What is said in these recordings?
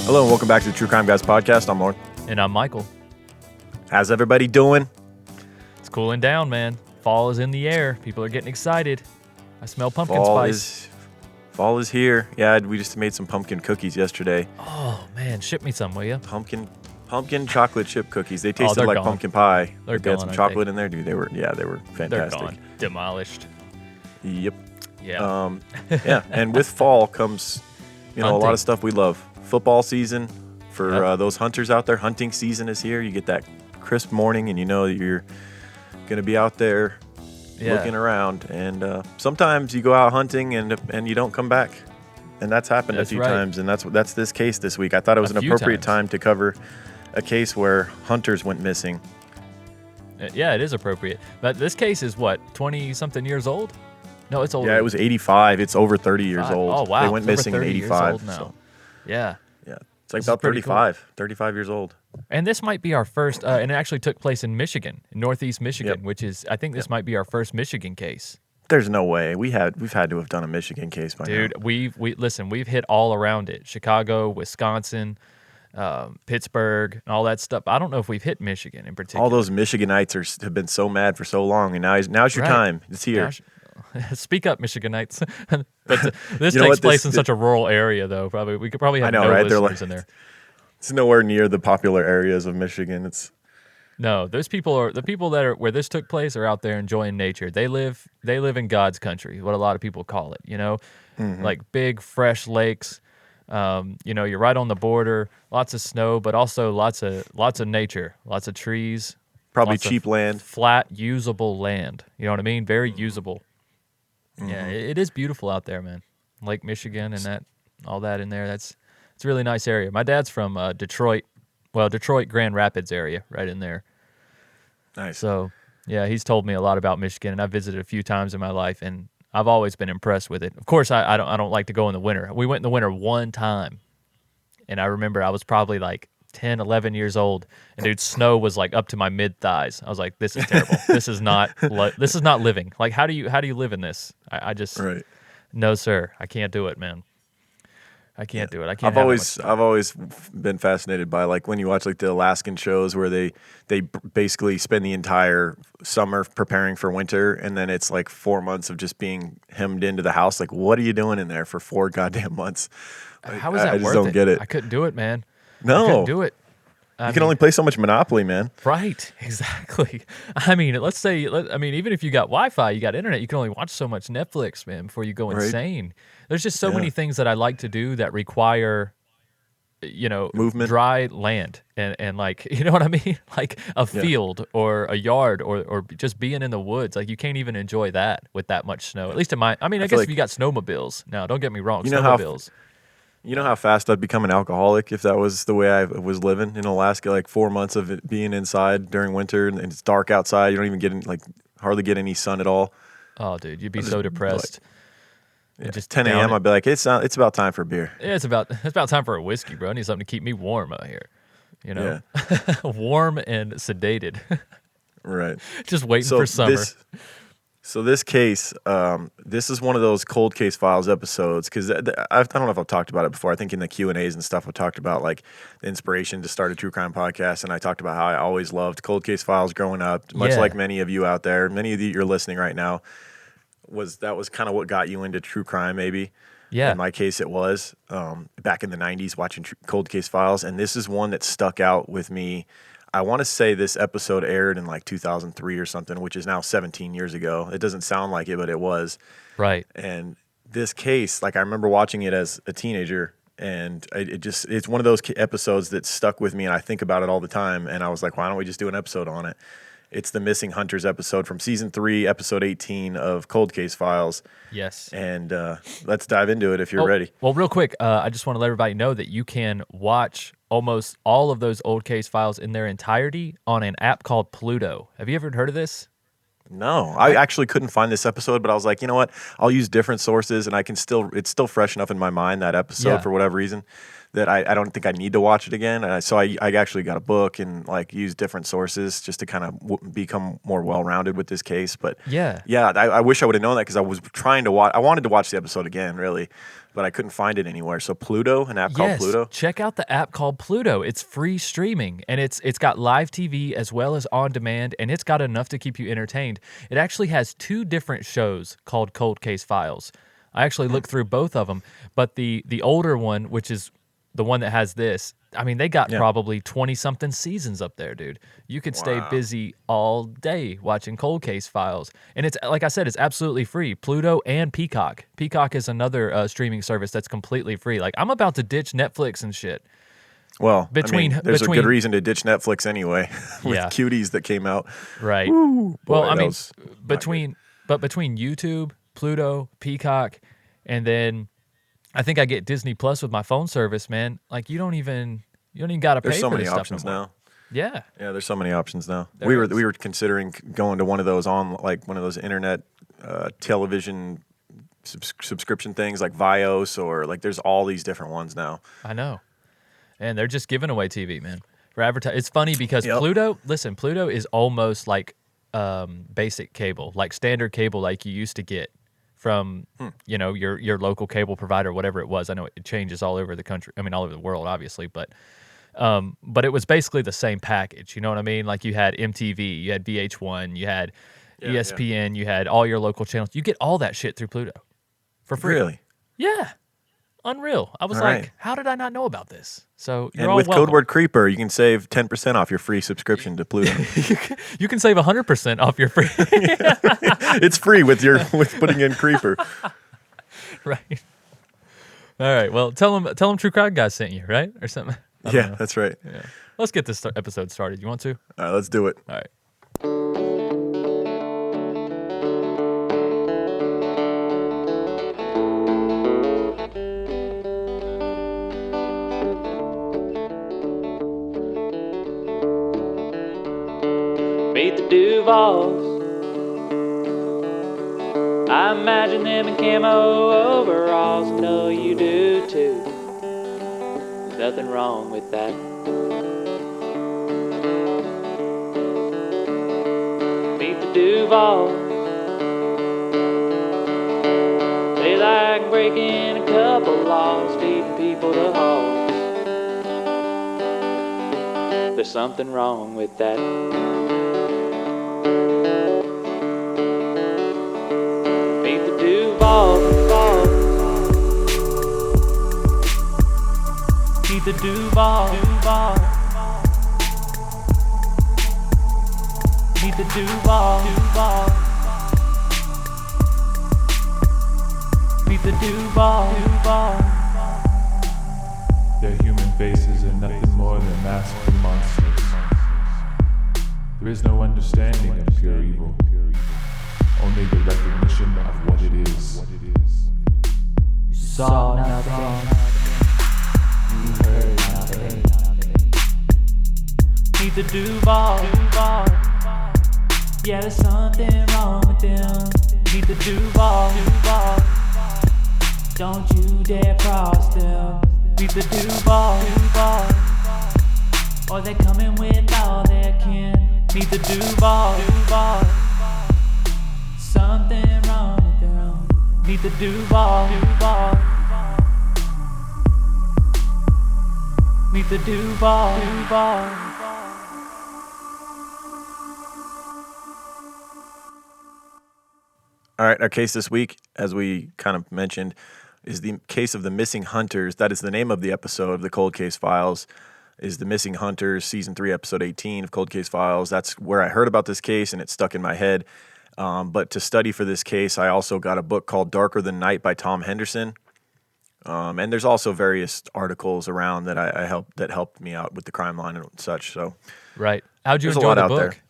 Hello and welcome back to the True Crime Guys podcast. I'm Lauren. And I'm Michael. How's everybody doing? It's cooling down, man. Fall is in the air. People are getting excited. I smell pumpkin spice. Fall is here. Yeah, we just made some pumpkin cookies yesterday. Oh, man. Ship me some, will you? Pumpkin chocolate chip cookies. They tasted like gone. pumpkin pie. They're they had gone, some chocolate in there, dude. They were fantastic. They're gone. Demolished. Yep. Yeah. Yeah, and with fall comes, a lot Hunting. of stuff we love. Football season for those hunters out there. Hunting season is here. You get that crisp morning, and you know that you're going to be out there looking around. And sometimes you go out hunting and you don't come back, and that's happened a few times. And that's this case this week. I thought it was an appropriate time to cover a case where hunters went missing. Yeah, it is appropriate. But this case is what, 20-something years old? No, it's older. Yeah, it was 85. It's over 30 years old. Oh, wow. They went missing in 85. So. Yeah. Yeah. It's like about 35 years old. And this might be our first, and it actually took place in Michigan, in Northeast Michigan, which is, I think this might be our first Michigan case. There's no way. We've had to have done a Michigan case by now. Dude, we've hit all around it. Chicago, Wisconsin, Pittsburgh, and all that stuff. I don't know if we've hit Michigan in particular. All those Michiganites have been so mad for so long, and now's your time. It's here. Speak up, Michiganites. But this takes place in such a rural area, though. We could probably have listeners in there. It's nowhere near the popular areas of Michigan. No, the people that are where this took place are out there enjoying nature. They live in God's country, what a lot of people call it. Like big fresh lakes. You're right on the border. Lots of snow, but also lots of nature, lots of trees. Probably cheap land, flat, usable land. You know what I mean? Very usable. Mm-hmm. Yeah, it is beautiful out there, man. Lake Michigan and all that in there. It's a really nice area. My dad's from Detroit. Well, Detroit, Grand Rapids area, right in there. Nice. So, yeah, he's told me a lot about Michigan, and I've visited a few times in my life, and I've always been impressed with it. Of course, I don't like to go in the winter. We went in the winter one time, and I remember I was probably like 10, 11 years old, and dude, snow was like up to my mid thighs. I was like, this is terrible. This is not living. Like, how do you live in this? I just no, sir. I can't do it, man. I can't do it. I can't. I've always been fascinated by like when you watch like the Alaskan shows where they basically spend the entire summer preparing for winter, and then it's like 4 months of just being hemmed into the house. Like, what are you doing in there for 4 goddamn months? Like, how is that I just worth don't it? get it. I couldn't do it, man. No, I couldn't do it. You can only play so much Monopoly, man. Right, exactly. I mean, even if you got Wi-Fi, you got internet, you can only watch so much Netflix, man, before you go insane. There's just so many things that I like to do that require, movement, dry land, and like, you know what I mean? Like a field or a yard or just being in the woods. Like, you can't even enjoy that with that much snow. At least I guess if you got snowmobiles. Now, don't get me wrong, snowmobiles. You know how fast I'd become an alcoholic if that was the way I was living in Alaska, like 4 months of it being inside during winter and it's dark outside. You don't even hardly get any sun at all. Oh, dude, you'd be so depressed. Just 10 a.m. I'd be like, it's about time for a beer. Yeah, it's about time for a whiskey, bro. I need something to keep me warm out here. Warm and sedated. Right. Just waiting for summer. So this case, this is one of those cold case files episodes because I don't know if I've talked about it before. I think in the Q&As and stuff, I talked about like the inspiration to start a true crime podcast, and I talked about how I always loved cold case files growing up, much like many of you out there. Many of you you're listening right now, that was kind of what got you into true crime, maybe. Yeah. In my case, it was back in the 90s watching cold case files, and this is one that stuck out with me. I want to say this episode aired in like 2003 or something, which is now 17 years ago. It doesn't sound like it, but it was. Right. And this case, like I remember watching it as a teenager, and it's one of those episodes that stuck with me, and I think about it all the time. And I was like, why don't we just do an episode on it? It's the Missing Hunters episode from season 3, episode 18 of Cold Case Files. Yes. And let's dive into it if you're ready. Well, real quick, I just want to let everybody know that you can watch almost all of those old case files in their entirety on an app called Pluto. Have you ever heard of this? No, I actually couldn't find this episode, but I was like, you know what? I'll use different sources, and it's still fresh enough in my mind, that episode, for whatever reason. that I don't think I need to watch it again. So I actually got a book and like used different sources just to kind of become more well-rounded with this case. But Yeah. I wish I would have known that because I was trying to watch. I wanted to watch the episode again, really, but I couldn't find it anywhere. So Pluto, an app called Pluto. Check out the app called Pluto. It's free streaming, and it's got live TV as well as on demand, and it's got enough to keep you entertained. It actually has 2 different shows called Cold Case Files. I actually looked through both of them, but the older one, which is the one that has this, I mean, they got probably 20-something seasons up there, dude. You could stay busy all day watching Cold Case Files. And it's, like I said, it's absolutely free. Pluto and Peacock. Peacock is another streaming service that's completely free. Like, I'm about to ditch Netflix and shit. Well, there's a good reason to ditch Netflix anyway with Cuties that came out. Right. Woo, boy, well, I mean, between YouTube, Pluto, Peacock, and then I think I get Disney Plus with my phone service, man. Like you don't even got to pay for this stuff. There's so many options now. Yeah. Yeah, there's so many options now. We were considering going to one of those internet television subscription things like Vios or like there's all these different ones now. I know. And they're just giving away TV, man. For advertising. It's funny because Pluto is almost like basic cable, like standard cable like you used to get from your local cable provider, whatever it was. I know it changes all over the country. I mean, all over the world, obviously, but it was basically the same package. You know what I mean? Like you had MTV, you had VH1, you had ESPN, you had all your local channels. You get all that shit through Pluto for free. Really? Yeah. Unreal. I was like, how did I not know about this? So you're and all with welcome. code word Creeper, you can save 10% off your free subscription to Pluto. You can save 100% off your free. It's free with putting in Creeper. Right. All right. Well, tell them True Crime Guy sent you, right, or something. Yeah, that's right. Yeah. Let's get this episode started. You want to? All right, let's do it. All right. Meet the Duvalls. I imagine them in camo overalls. No, you do too. There's nothing wrong with that. Meet the Duvalls. They like breaking a couple laws, feeding people to hogs. There's something wrong with that. Meet the Duvalls. Meet the Duvalls. Meet the Duvalls. Meet the Duvalls. Their human faces are nothing more than masked monsters. There is no understanding of pure evil, only the recognition of what it is. You saw nothing. You heard nothing. Meet the Duvalls. Yeah, there's something wrong with them. Meet the Duvalls. Don't you dare cross them. Meet the Duvalls. Or they're coming with all their kin. Meet the Duvalls. Something wrong with them. Meet the Duvalls. Meet the Duvalls. All right, our case this week, as we kind of mentioned, is the case of the missing hunters. That is the name of the episode of the Cold Case Files, is the Missing Hunters, Season 3, Episode 18 of Cold Case Files. That's where I heard about this case, and it stuck in my head. But to study for this case, I also got a book called Darker Than Night by Tom Henderson. And there's also various articles around that that helped me out with the crime line and such. So, Right. How'd you there's a enjoy lot the out book? there.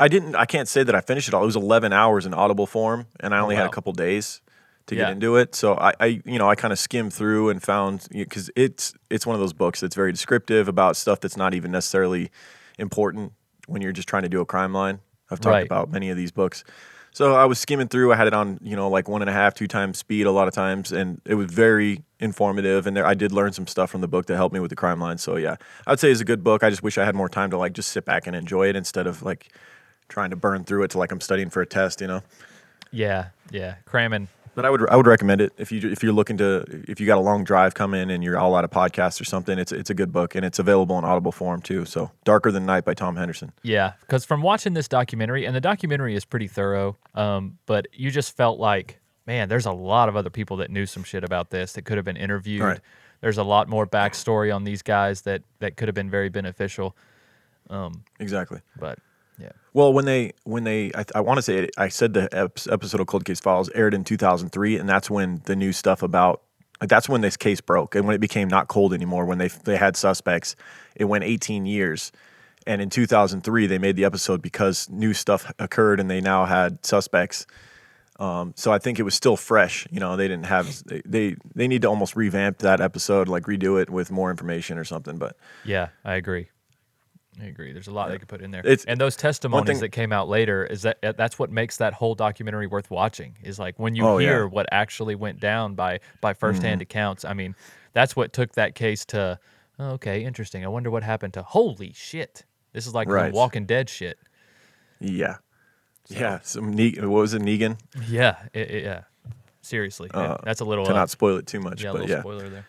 I can't say that I finished it all. It was 11 hours in Audible form, and I only had a couple days to get into it. So I kind of skimmed through and found, because it's one of those books that's very descriptive about stuff that's not even necessarily important when you're just trying to do a crime line, I've talked Right. about many of these books. So I was skimming through. I had it on, like 1.5, 2 times speed a lot of times, and it was very informative. And I did learn some stuff from the book that helped me with the crime line. So yeah, I'd say it's a good book. I just wish I had more time to just sit back and enjoy it instead of trying to burn through it to I'm studying for a test. Yeah, cramming. But I would recommend it if you're looking if you got a long drive coming and you're all out of podcasts or something. It's a good book, and it's available in Audible form too. So Darker Than Night by Tom Henderson. Yeah, because from watching this documentary, and the documentary is pretty thorough, but you just felt like, man, there's a lot of other people that knew some shit about this that could have been interviewed. Right. There's a lot more backstory on these guys that could have been very beneficial. Exactly. But yeah. Well, when they I want to say I said the episode of Cold Case Files aired in 2003, and that's when the new stuff about that's when this case broke, and when it became not cold anymore. When they had suspects, it went 18 years, and in 2003 they made the episode because new stuff occurred and they now had suspects. So I think it was still fresh. They didn't have they need to almost revamp that episode, redo it with more information or something. But Yeah, I agree. There's a lot they could put in there. It's- And those testimonies thing- that came out later that's what makes that whole documentary worth watching. Is when you Oh, hear yeah. what actually went down by firsthand accounts. I mean, that's what took that case to okay, interesting. I wonder what happened to holy shit. This is like Right. the Walking Dead shit. yeah, yeah. What was it, Negan? Yeah, yeah. Seriously, that's a little To not spoil it too much, yeah, a but little yeah. spoiler there.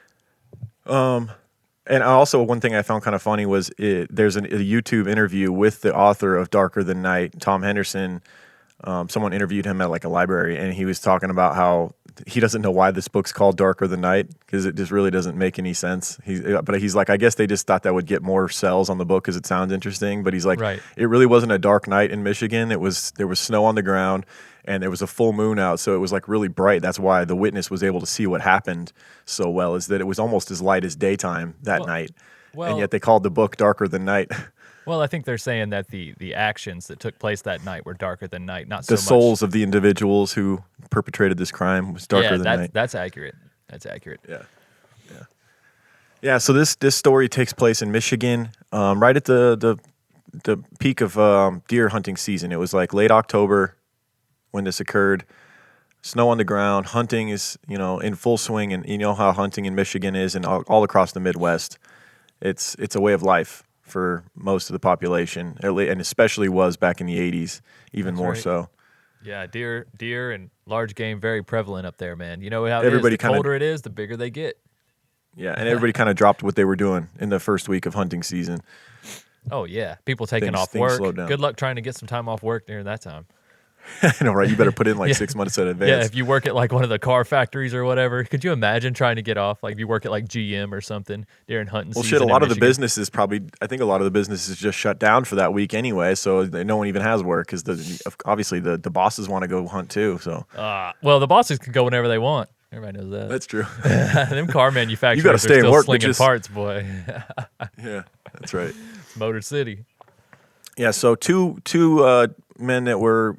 And also, one thing I found kind of funny was there's a YouTube interview with the author of Darker Than Night, Tom Henderson. Someone interviewed him at a library, and he was talking about how he doesn't know why this book's called Darker Than Night because it just really doesn't make any sense. But he's like, I guess they just thought that would get more sales on the book because it sounds interesting. But he's like, Right. It really wasn't a dark night in Michigan. There was snow on the ground, and there was a full moon out, so it was really bright. That's why the witness was able to see what happened so well. Is that it was almost as light as daytime that night, and yet they called the book Darker Than Night. Well, I think they're saying that the actions that took place that night were darker than night, not so The much. souls of the individuals who perpetrated this crime was darker than night. That's accurate. That's accurate. Yeah. So this story takes place in Michigan, right at the peak of deer hunting season. It was late October when this occurred. Snow on the ground. Hunting is in full swing, and you know how hunting in Michigan is, and all across the Midwest. It's a way of life for most of the population, and especially was back in the 80s, even That's more right. so. Yeah, deer and large game very prevalent up there, man. You know how Everybody it is. The kinda- colder it is, the bigger they get. Yeah, and everybody kind of dropped what they were doing in the first week of hunting season. Oh yeah, people taking Things- off things work. slowed down. Good luck trying to get some time off work during that time. I know, right? You better put in Yeah. 6 months in advance. Yeah, if you work at one of the car factories or whatever, could you imagine trying to get off? If you work at GM or something during hunting Well, season. shit, a in lot of the Michigan. businesses I think a lot of the businesses just shut down for that week anyway, so no one even has work because obviously the bosses want to go hunt too. So Well, the bosses can go whenever they want. Everybody knows that. that's true. Them car manufacturers gotta are stay and still work, slinging bitches. parts, boy. Yeah, that's right. Motor City. Yeah, so two men that were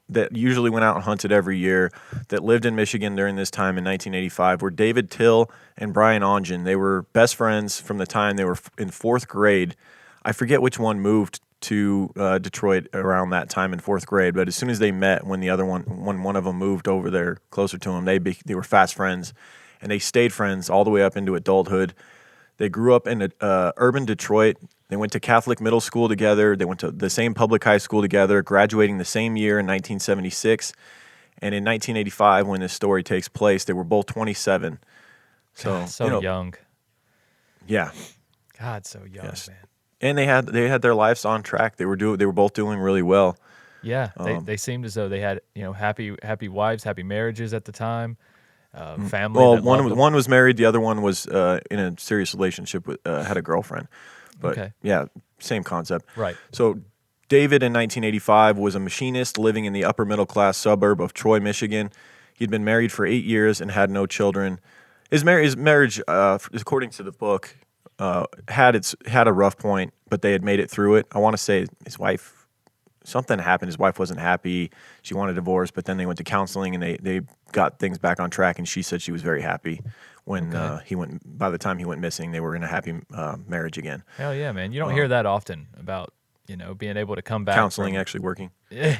that usually went out and hunted every year that lived in Michigan during this time in 1985 were David Tyll and Brian Ognjan. They were best friends from the time they were in 4th grade. I forget which one moved to Detroit around that time in 4th grade, but as soon as they met, when one of them moved over there closer to them, they were fast friends, and they stayed friends all the way up into adulthood. They grew up in urban Detroit. They went to Catholic middle school together. They went to the same public high school together, graduating the same year in 1976. And in 1985, when this story takes place, they were both 27. So, So young. Yeah. God, so young, Yes. man. And they had their lives on track. They were both doing really well. Yeah, they seemed as though they had happy wives, happy marriages at the time, family. Well, that loved them. one was married, the other one was in a serious relationship with had a girlfriend. But Okay. yeah, same concept. Right. So David in 1985 was a machinist living in the upper middle class suburb of Troy, Michigan. He'd been married for 8 years and had no children. His marriage, according to the book, had a rough point, but they had made it through it. I want to say his wife, something happened. His wife wasn't happy. She wanted a divorce, but then they went to counseling and they got things back on track. And she said she was very happy when by the time he went missing, they were in a happy marriage again. Hell yeah, man! You don't hear that often about being able to come back. Counseling actually working. Yeah,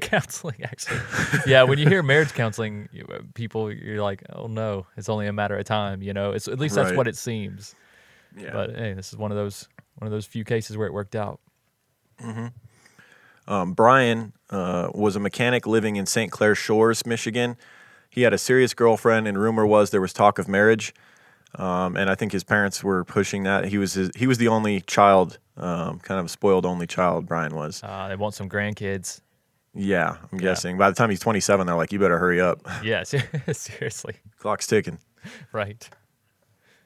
counseling actually. Yeah, when you hear marriage counseling, you're like, oh no, it's only a matter of time. It's at least that's Right. what it seems. Yeah. But hey, this is one of those few cases where it worked out. Brian was a mechanic living in St. Clair Shores, Michigan. He had a serious girlfriend, and rumor was there was talk of marriage. And I think his parents were pushing that. He was the only child, kind of spoiled only child. Brian was. They want some grandkids. Yeah, I'm guessing. By the time he's 27, they're like, "You better hurry up." Yeah, seriously. Clock's ticking. Right.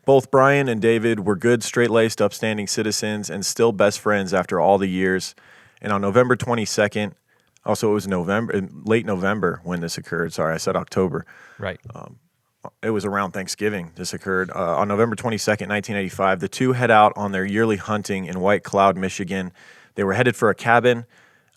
Both Brian and David were good, straight-laced, upstanding citizens and still best friends after all the years. And on November 22nd, also it was late November when this occurred. Sorry, I said October. Right. It was around Thanksgiving this occurred. On November 22nd, 1985, the two head out on their yearly hunting in White Cloud, Michigan. They were headed for a cabin,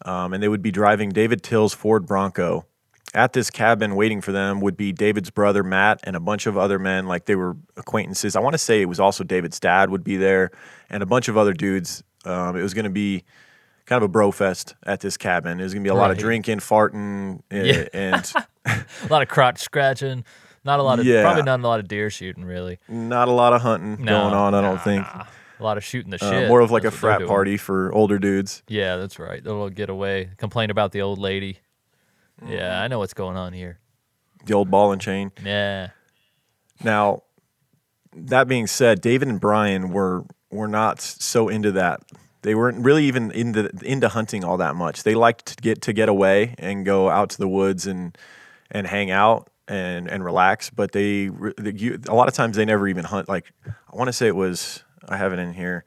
and they would be driving David Till's Ford Bronco. At this cabin waiting for them would be David's brother, Matt, and a bunch of other men, like they were acquaintances. I want to say it was also David's dad would be there, and a bunch of other dudes. It was going to be kind of a bro fest at this cabin. It was going to be a lot of drinking, farting, and a lot of crotch scratching. Not a lot of probably not a lot of deer shooting, really. Not a lot of hunting going on, I don't think. Nah. A lot of shooting the shit. More of like a frat party for older dudes. Yeah, that's right. A little getaway. Complain about the old lady. Yeah, I know what's going on here. The old ball and chain. Yeah. Now, that being said, David and Brian were not so into that. They weren't really even into hunting all that much. They liked to get away and go out to the woods and hang out and relax. But a lot of times they never even hunt. Like I want to say I have it in here.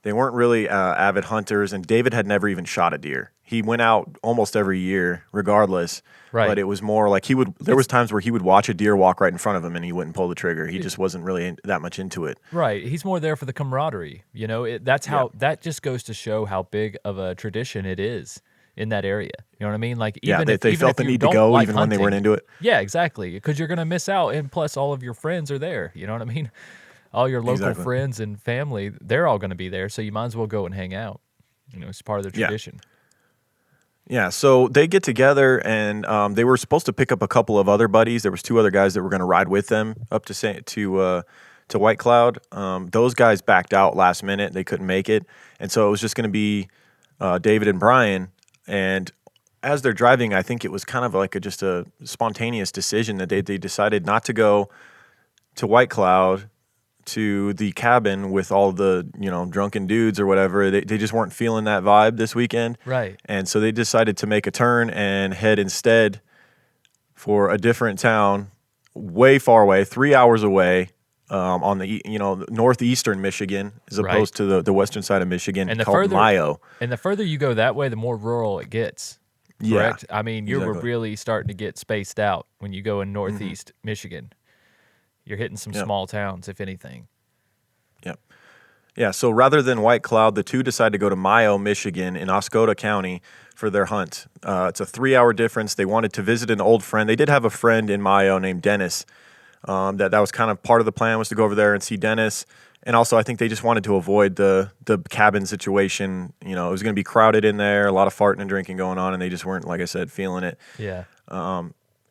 They weren't really avid hunters, and David had never even shot a deer. He went out almost every year, regardless. Right. But it was more like there was times where he would watch a deer walk right in front of him, and he wouldn't pull the trigger. He just wasn't really that much into it. Right. He's more there for the camaraderie. That just goes to show how big of a tradition it is in that area. You know what I mean? Like even they felt the need to go even when they weren't into it. Yeah, exactly. Because you're going to miss out, and plus all of your friends are there. You know what I mean? All your local friends and family, they're all going to be there, so you might as well go and hang out. It's part of the tradition. Yeah, so they get together, and they were supposed to pick up a couple of other buddies. There was two other guys that were going to ride with them up to White Cloud. Those guys backed out last minute; they couldn't make it, and so it was just going to be David and Brian. And as they're driving, I think it was kind of like just a spontaneous decision that they decided not to go to White Cloud, to the cabin with all the drunken dudes or whatever. They just weren't feeling that vibe this weekend, right? And so they decided to make a turn and head instead for a different town, way far away, 3 hours away, on the northeastern Michigan, as opposed to the western side of Michigan, and called Mayo. And the further you go that way, the more rural it gets. Correct? Yeah, I mean, you're really starting to get spaced out when you go in northeast Michigan. You're hitting some small towns, if anything. Yep. Yeah, so rather than White Cloud, the two decided to go to Mayo, Michigan, in Oscoda County for their hunt. It's a 3-hour difference. They wanted to visit an old friend. They did have a friend in Mayo named Dennis. That was kind of part of the plan, was to go over there and see Dennis. And also, I think they just wanted to avoid the cabin situation. It was going to be crowded in there, a lot of farting and drinking going on, and they just weren't, like I said, feeling it. Yeah.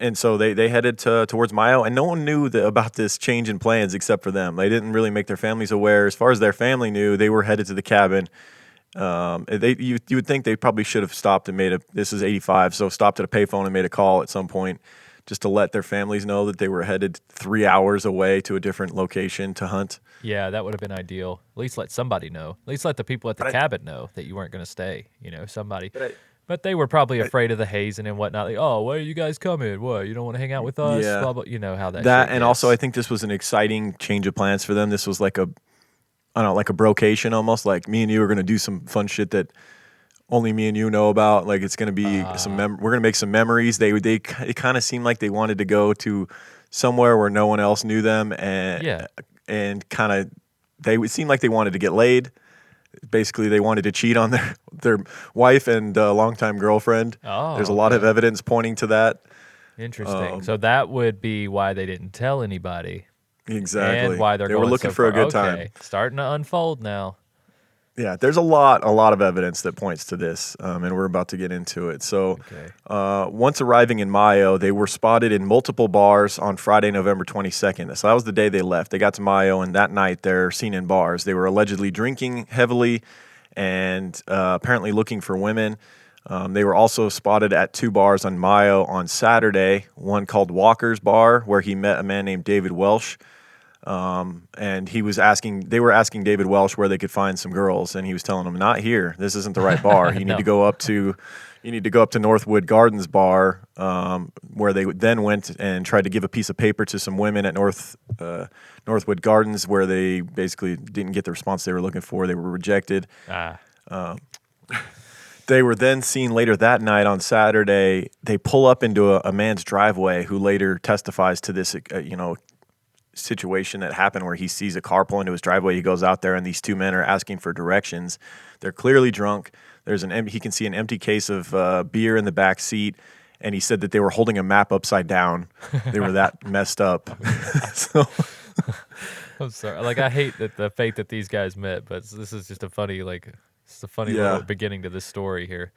And so they headed towards Mayo, and no one knew about this change in plans except for them. They didn't really make their families aware. As far as their family knew, they were headed to the cabin. You would think they probably should have stopped and this is 85, so stopped at a payphone and made a call at some point just to let their families know that they were headed 3 hours away to a different location to hunt. Yeah, that would have been ideal. At least let somebody know. At least let the people at the cabin know that you weren't going to stay. Somebody. But they were probably afraid of the hazing and whatnot. Like, oh, why are you guys coming? What, you don't want to hang out with us? Yeah. Blah, blah. You know how that and gets. Also I think this was an exciting change of plans for them. This was like a brocation almost. Like me and you are going to do some fun shit that only me and you know about. Like it's going to be we're going to make some memories. It kind of seemed like they wanted to go to somewhere where no one else knew them, and kind of it seemed like they wanted to get laid. Basically, they wanted to cheat on their wife and longtime girlfriend. Oh, there's a lot of evidence pointing to that. Interesting. So that would be why they didn't tell anybody. Exactly. And why they were looking for a good time. Starting to unfold now. Yeah, there's a lot of evidence that points to this, and we're about to get into it. So, Okay. once arriving in Mayo, they were spotted in multiple bars on Friday, November 22nd. So that was the day they left. They got to Mayo, and that night they're seen in bars. They were allegedly drinking heavily and apparently looking for women. They were also spotted at 2 bars on Mayo on Saturday, one called Walker's Bar, where he met a man named David Welsh. And they were asking David Welsh where they could find some girls, and he was telling them, not here. This isn't the right bar. You need to go up to Northwood Gardens Bar, where they then went and tried to give a piece of paper to some women at Northwood Gardens, where they basically didn't get the response they were looking for. They were rejected. They were then seen later that night on Saturday. They pull up into a man's driveway who later testifies to this, situation that happened where he sees a car pull into his driveway. He goes out there, and these 2 men are asking for directions. They're clearly drunk. He can see an empty case of beer in the back seat, and he said that they were holding a map upside down. They were that messed up. So, I'm sorry. Like, I hate the fate that these guys met, but this is just a funny, little beginning to this story here.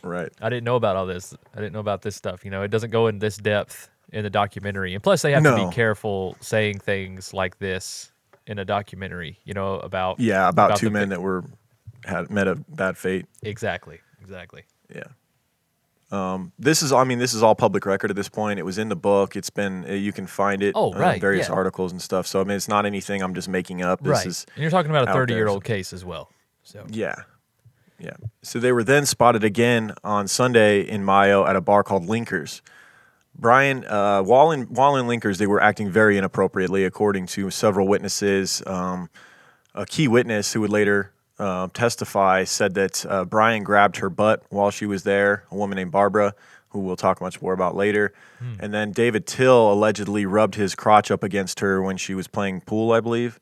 right. I didn't know about all this. I didn't know about this stuff. It doesn't go in this depth in the documentary. And plus, they have to be careful saying things like this in a documentary, about... Yeah, about 2 men that had met a bad fate. Exactly. Yeah. This is all public record at this point. It was in the book. It's been, you can find it in various articles and stuff. So, it's not anything I'm just making up. This is and you're talking about a out there, 30-year-old case as well. So Yeah. So they were then spotted again on Sunday in Mayo at a bar called Linkers. Brian, while in Linkers, they were acting very inappropriately, according to several witnesses. A key witness who would later testify said that Brian grabbed her butt while she was there, a woman named Barbara, who we'll talk much more about later. And then David Tyll allegedly rubbed his crotch up against her when she was playing pool, I believe.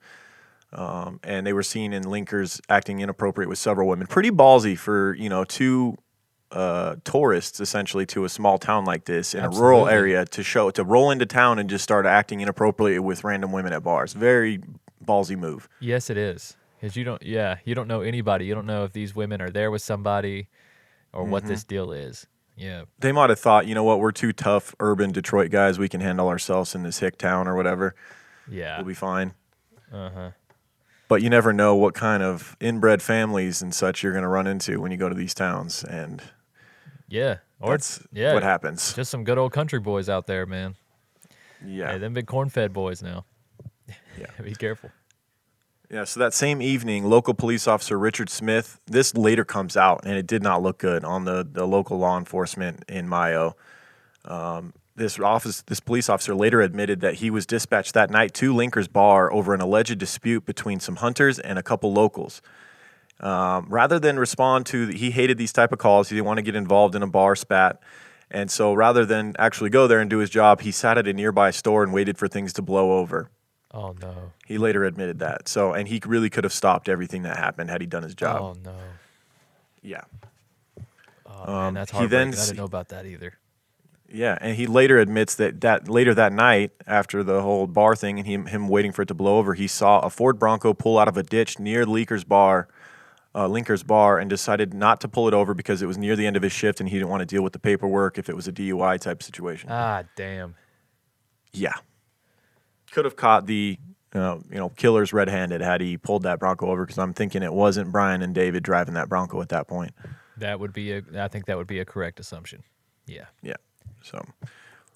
And they were seen in Linkers acting inappropriate with several women. Pretty ballsy for, 2 tourists, essentially, to a small town like this in a rural area to roll into town and just start acting inappropriately with random women at bars. Very ballsy move. Yes, it is. Because you don't know anybody. You don't know if these women are there with somebody or what this deal is. Yeah. They might have thought, we're 2 tough urban Detroit guys. We can handle ourselves in this hick town or whatever. Yeah. We'll be fine. Uh-huh. But you never know what kind of inbred families and such you're going to run into when you go to these towns. And yeah. Or that's what happens. Just some good old country boys out there, man. Yeah. Hey, them big corn-fed boys now. Yeah. Be careful. Yeah, so that same evening, local police officer Richard Smith, this later comes out, and it did not look good on the local law enforcement in Mayo. This police officer later admitted that he was dispatched that night to Linkers Bar over an alleged dispute between some hunters and a couple locals. Rather than respond he hated these type of calls. He didn't want to get involved in a bar spat. And so rather than actually go there and do his job, he sat at a nearby store and waited for things to blow over. Oh, no. He later admitted that. So, and he really could have stopped everything that happened had he done his job. Oh, no. Yeah. Oh, man, that's heartbreaking. I didn't know about that either. Yeah, and he later admits that later that night, after the whole bar thing and him waiting for it to blow over, he saw a Ford Bronco pull out of a ditch near Linkers Bar, and decided not to pull it over because it was near the end of his shift and he didn't want to deal with the paperwork if it was a DUI type situation. Ah, damn. Yeah. Could have caught the killers red-handed had he pulled that Bronco over, because I'm thinking it wasn't Brian and David driving that Bronco at that point. I think that would be a correct assumption. Yeah. Yeah. So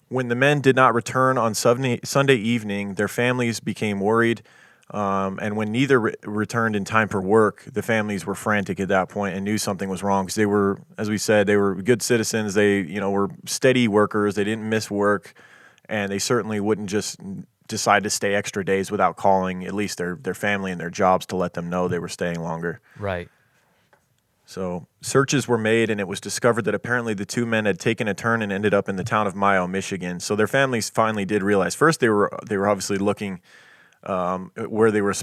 when the men did not return on Sunday evening, their families became worried. And when neither returned in time for work, the families were frantic at that point and knew something was wrong, because they were, as we said, they were good citizens. They, were steady workers. They didn't miss work, and they certainly wouldn't just decide to stay extra days without calling at least their family and their jobs to let them know they were staying longer. Right. So searches were made, and it was discovered that apparently the 2 men had taken a turn and ended up in the town of Mayo, Michigan. So their families finally did realize. First, they were obviously looking where they were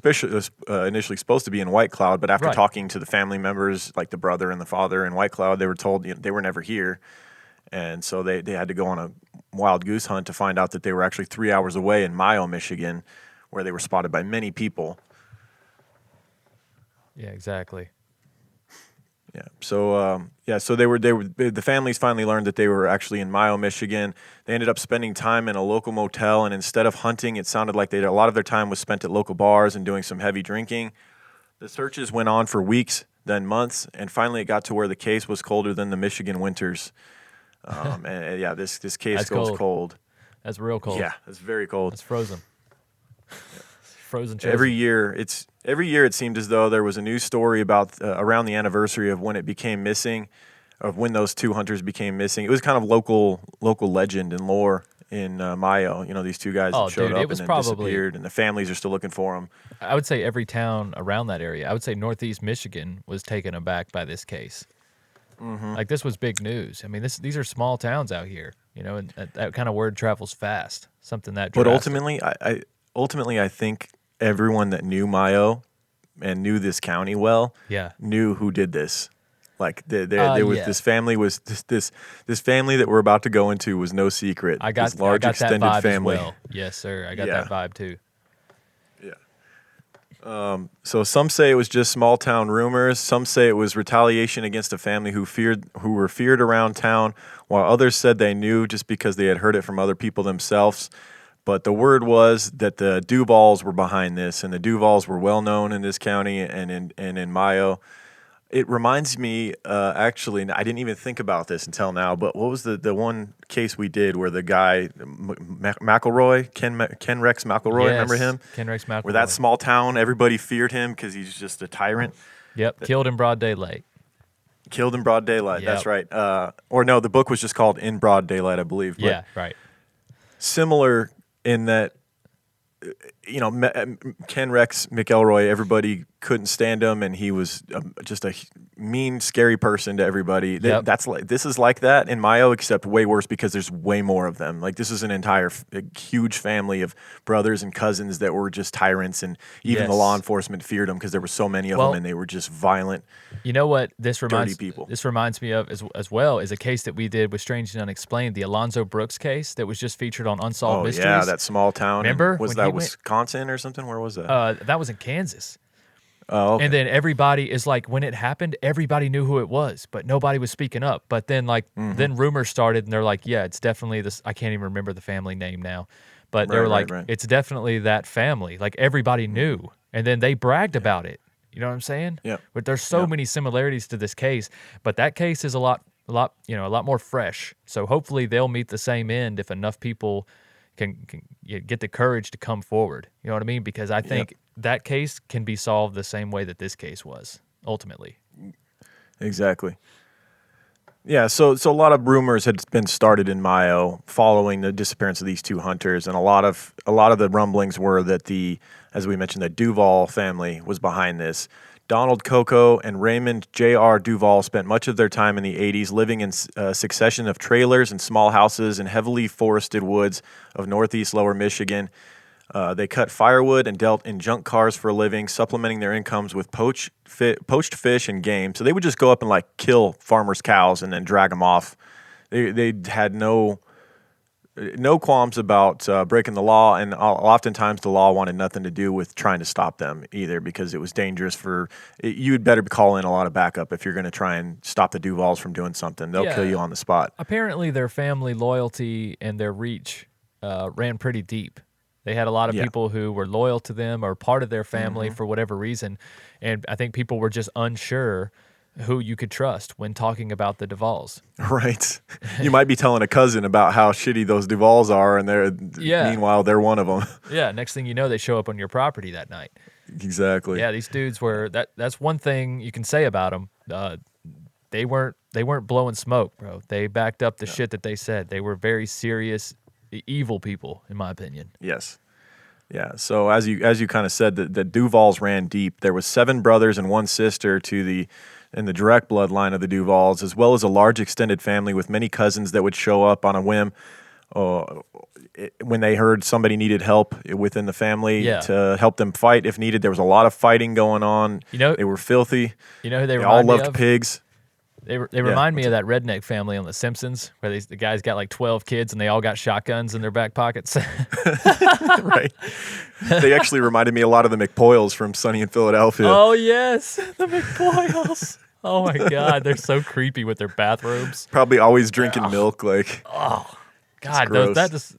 initially supposed to be in White Cloud, but after talking to the family members, like the brother and the father in White Cloud, they were told they were never here. And so they had to go on a wild goose hunt to find out that they were actually 3 hours away in Mayo, Michigan, where they were spotted by many people. Yeah, exactly. Yeah. So so the families finally learned that they were actually in Mayo, Michigan. They ended up spending time in a local motel, and instead of hunting, it sounded like a lot of their time was spent at local bars and doing some heavy drinking. The searches went on for weeks, then months, and finally it got to where the case was colder than the Michigan winters. This case That's goes cold. cold. That's real cold. Yeah, it's very cold. It's frozen. Frozen chosen. Every year it seemed as though there was a news story about around the anniversary of when it became missing, of when those two hunters became missing. It was kind of local legend and lore in Mayo. You know, these two guys that showed dude, up it was and then probably- disappeared, and the families are still looking for them. I would say every town around that area. I would say Northeast Michigan was taken aback by this case. Mm-hmm. Like, this was big news. I mean, these are small towns out here, you know, and that kind of word travels fast. Something that But drastic. ultimately, I think everyone that knew Mayo and knew this county well Yeah. knew who did this. Like there was yeah. this family was this family that we're about to go into was no secret. I got this large that extended vibe family. as well. Yes, sir. I got Yeah. that vibe too. So some say it was just small town rumors. Some say it was retaliation against a family who were feared around town, while others said they knew just because they had heard it from other people themselves. But the word was that the Duvalls were behind this, and the Duvalls were well known in this county and in Mayo. It reminds me, actually, I didn't even think about this until now, but what was the one case we did where the guy, McElroy, Ken Rex McElroy, remember him? Ken Rex McElroy. Where that small town, everybody feared him because he's just a tyrant. Yep, killed in broad daylight. Killed in broad daylight, Yep. that's right. Or no, the book was just called In Broad Daylight, I believe. But Yeah, right. similar in that, you know, Ken Rex McElroy, everybody couldn't stand him, and he was just a mean, scary person to everybody. Yep. This is like that in Mayo, except way worse because there's way more of them. Like, this is an entire huge family of brothers and cousins that were just tyrants, and even the Yes. law enforcement feared them because there were so many of them, and they were just violent. You know what this reminds people. This reminds me of as well is a case that we did with Strange and Unexplained, the Alonzo Brooks case that was just featured on Unsolved Oh Mysteries. yeah, that small town. Remember Was when that he went- Wisconsin or something? Where was that? That was in Kansas. Oh, okay. And then everybody is like, when it happened, everybody knew who it was, but nobody was speaking up. But then then rumors started, and they're like, yeah, it's definitely this. I can't even remember the family name now, but they were like, Right. it's definitely that family. Like, everybody knew, and then they bragged about it. You know what I'm saying? Yep. But there's so many similarities to this case, but that case is a lot more fresh. So hopefully they'll meet the same end if enough people can get the courage to come forward. You know what I mean? Because I think that case can be solved the same way that this case was ultimately. Exactly. Yeah, so a lot of rumors had been started in Mayo following the disappearance of these two hunters, and a lot of the rumblings were that as we mentioned, the Duvall family was behind this. Donald Coco and Raymond J.R. Duvall spent much of their time in the 80s living in a succession of trailers and small houses in heavily forested woods of northeast lower Michigan. They cut firewood and dealt in junk cars for a living, supplementing their incomes with poached fish and game. So they would just go up and like kill farmers' cows and then drag them off. They had no qualms about breaking the law, and oftentimes the law wanted nothing to do with trying to stop them either, because it was dangerous you'd better call in a lot of backup if you're going to try and stop the Duvalls from doing something. They'll kill you on the spot. Apparently their family loyalty and their reach ran pretty deep. They had a lot of people who were loyal to them or part of their family for whatever reason, and I think people were just unsure who you could trust when talking about the Duvalls. Right. You might be telling a cousin about how shitty those Duvalls are, and meanwhile they're one of them. Yeah, next thing you know, they show up on your property that night. Exactly. Yeah, these dudes were that's one thing you can say about them. They weren't blowing smoke, bro. They backed up the shit that they said. They were very serious, evil people, in my opinion. Yes. Yeah. So as you kind of said, the Duvalls ran deep. There was 7 brothers and 1 sister in the direct bloodline of the Duvalls, as well as a large extended family with many cousins that would show up on a whim when they heard somebody needed help within the family to help them fight if needed. There was a lot of fighting going on. You know, they were filthy. You know who they all remind me loved of? pigs. They remind me of that redneck family on The Simpsons, where the guy's got like 12 kids and they all got shotguns in their back pockets. Right. They actually reminded me a lot of the McPoyles from Sunny in Philadelphia. Oh, yes. The McPoyles. Oh, my God. They're so creepy with their bathrobes. Probably always drinking milk. Like, God, gross. that just...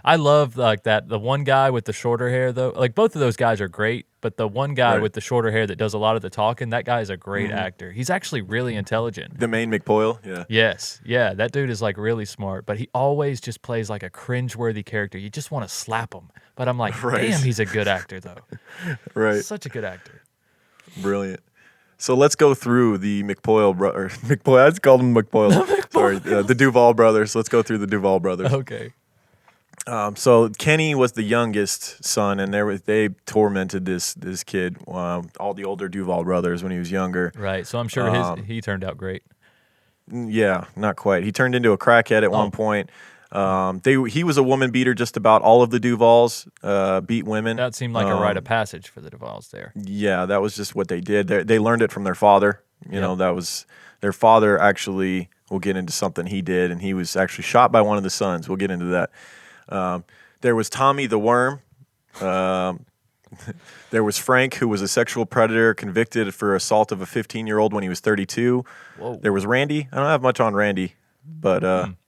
I love like that. The one guy with the shorter hair, though, like both of those guys are great, but the one guy Right. with the shorter hair that does a lot of the talking, that guy is a great actor. He's actually really intelligent. the main McPoyle. Yeah. Yes, yeah, that dude is like really smart, but he always just plays like a cringeworthy character. You just want to slap him. But I'm like, Right. damn, he's a good actor though. Right. Such a good actor. Brilliant. So let's go through the McPoyle. I just called them McPoyle. Sorry, the Duval brothers. Let's go through the Duval brothers. Okay. So Kenny was the youngest son, and they tormented this kid, all the older Duval brothers when he was younger. Right. So I'm sure he turned out great. Yeah, not quite. He turned into a crackhead at one point. He was a woman beater. Just about all of the Duvalls beat women. That seemed like a rite of passage for the Duvalls there. Yeah, that was just what they did. They learned it from their father. You know, that was their father. Actually, we'll get into something he did, and he was actually shot by one of the sons. We'll get into that. There was Tommy the Worm. There was Frank, who was a sexual predator convicted for assault of a 15-year-old when he was 32. Whoa. There was Randy. I don't have much on Randy, but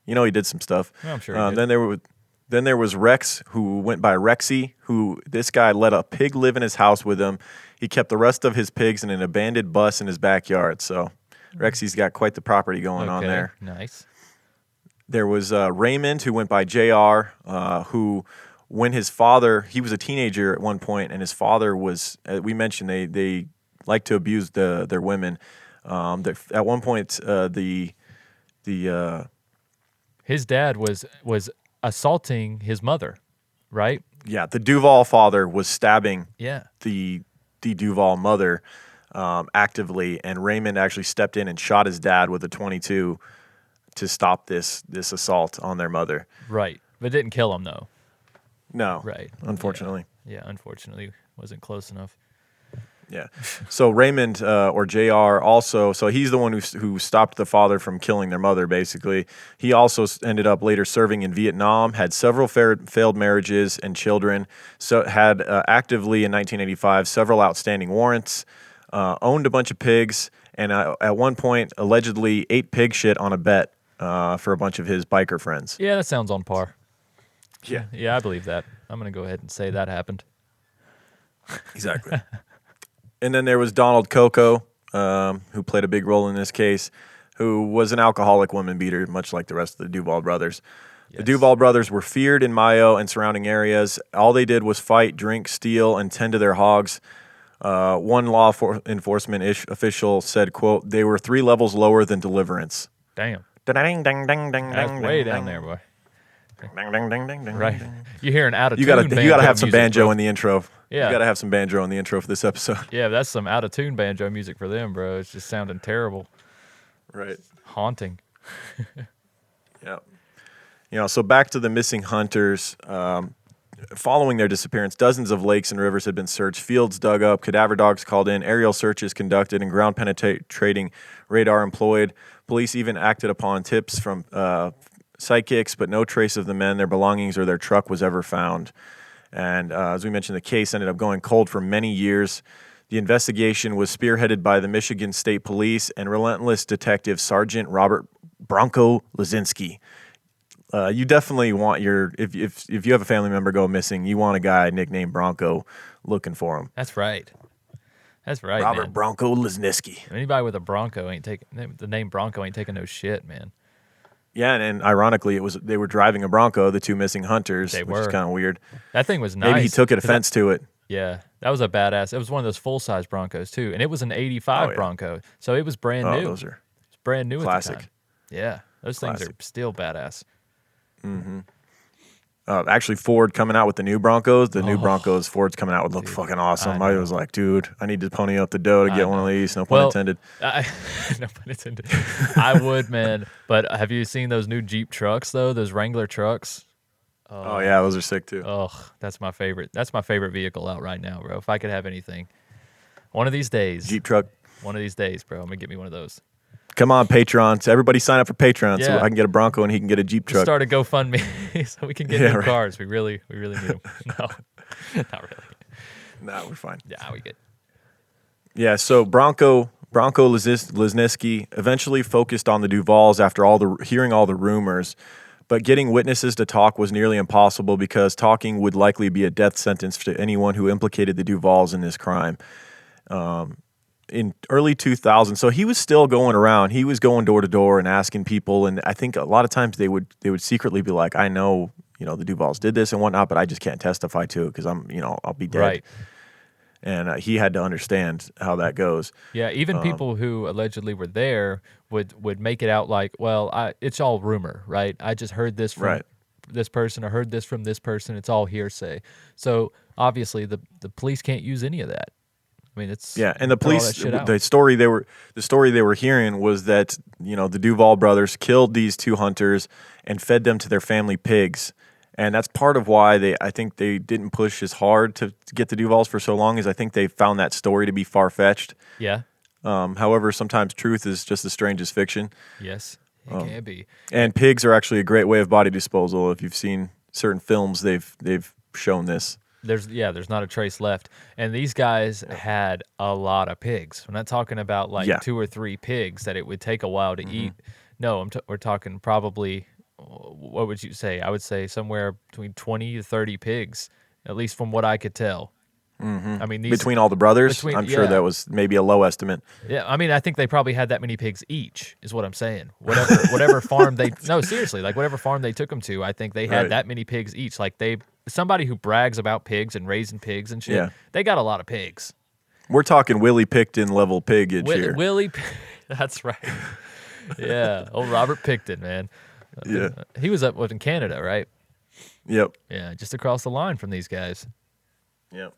he did some stuff. Yeah, I'm sure he did. Then there was Rex, who went by Rexy, who this guy let a pig live in his house with him. He kept the rest of his pigs in an abandoned bus in his backyard. So Rexy's got quite the property going on there. Nice. There was Raymond, who went by JR, who, when his father, he was a teenager at one point, and his father was, we mentioned they like to abuse their women. At one point, His dad was assaulting his mother, right? the Duval father was stabbing Yeah. the Duval mother actively, and Raymond actually stepped in and shot his dad with a .22 to stop this assault on their mother. Right. But didn't kill him though. No, Right. unfortunately. Yeah, unfortunately wasn't close enough. Yeah. So Raymond or JR also, so he's the one who stopped the father from killing their mother, basically. He also ended up later serving in Vietnam, had several failed marriages and children, so had actively in 1985 several outstanding warrants, owned a bunch of pigs, and at one point allegedly ate pig shit on a bet for a bunch of his biker friends. Yeah, that sounds on par. Yeah. Yeah, I believe that. I'm going to go ahead and say that happened. Exactly. And then there was Donald Coco, who played a big role in this case, who was an alcoholic woman beater, much like the rest of the Duval brothers. Yes. The Duval brothers were feared in Mayo and surrounding areas. All they did was fight, drink, steal, and tend to their hogs. One law enforcement official said, quote, "They were 3 levels lower than Deliverance." Damn. Ding, ding, ding, ding, That's ding, way ding, down ding. there, boy. Ding, ding, ding, ding, ding, Right. ding. You hear an out of You tune gotta have some music, banjo bro. in the intro. Yeah. You gotta have some banjo in the intro for this episode. Yeah, that's some out of tune banjo music for them, bro. It's just sounding terrible, Right. haunting. Yeah. So back to the missing hunters. Following their disappearance, dozens of lakes and rivers had been searched, fields dug up, cadaver dogs called in, aerial searches conducted, and ground penetrating radar employed. Police even acted upon tips from psychics, but no trace of the men, their belongings, or their truck was ever found. And as we mentioned, the case ended up going cold for many years. The investigation was spearheaded by the Michigan State Police and relentless detective Sergeant Robert Bronco Lazinski. You definitely want if you have a family member go missing, you want a guy nicknamed Bronco looking for him. That's right. That's right, Robert man. Bronco Lazinski. Anybody with a Bronco ain't taking the name Bronco ain't taking no shit, man. Yeah, and ironically, they were driving a Bronco, the 2 missing hunters, They which is were. kind of weird. That thing was nice. Maybe he took offense to it. Yeah, that was a badass. It was one of those full size Broncos too, and it was an '85 Oh, yeah. Bronco, so it was brand new. Those are It's brand new classic. at the time. Yeah, those things are Classic. still badass. actually Ford coming out with the new Broncos. The new Broncos Ford's coming out with look fucking awesome. I I was like, dude, I need to pony up the dough to I get one of know. these. No pun Well, intended. No pun intended. I would, man. But have you seen those new Jeep trucks though? Those Wrangler trucks. Oh yeah, those are sick too. Oh, that's my favorite. That's my favorite vehicle out right now, bro. If I could have anything, one of these days. Jeep truck. One of these days, bro. I'm gonna get me one of those. Come on, Patreon. So everybody sign up for Patreon so Yeah. I can get a Bronco and he can get a Jeep truck. Start a GoFundMe so we can get Yeah, new right. cars. We really need them. No, not really. Nah, we're fine. Yeah, we get. Yeah, so Bronco Lesniewski eventually focused on the Duvalls after hearing all the rumors, but getting witnesses to talk was nearly impossible because talking would likely be a death sentence to anyone who implicated the Duvalls in this crime. In early 2000, so he was still going around. He was going door to door and asking people, and I think a lot of times they would secretly be like, "I know, the Duvalls did this and whatnot, but I just can't testify to it because I'll be dead." Right. And he had to understand how that goes. Yeah, even people who allegedly were there would make it out like, well, it's all rumor, right? I just heard this from Right. this person, I heard this from this person. It's all hearsay. So obviously the police can't use any of that. I mean, it's Yeah, and the put all police, that shit out. the story they were hearing was that the Duval brothers killed these two hunters and fed them to their family pigs, and that's part of why I think they didn't push as hard to get the Duvalls for so long, is I think they found that story to be far fetched. Yeah. However, sometimes truth is just as strange as fiction, Yes, it can be. and pigs are actually a great way of body disposal. If you've seen certain films, they've shown this. There's not a trace left. And these guys had a lot of pigs. We're not talking about like Yeah. 2 or 3 pigs that it would take a while to eat. No, we're talking probably, what would you say? I would say somewhere between 20 to 30 pigs, at least from what I could tell. I mean, Between all the brothers, between- I'm sure yeah. that was maybe a low estimate. Yeah, I mean, I think they probably had that many pigs each, is what I'm saying. Whatever farm seriously, like whatever farm they took them to, I think they had Right. that many pigs each. Like somebody who brags about pigs and raising pigs and shit, Yeah. they got a lot of pigs. We're talking Willie Picton level pigage here. That's right. Yeah, old Robert Picton, man. Yeah. He was up in Canada, right? Yep. Yeah, just across the line from these guys. Yep.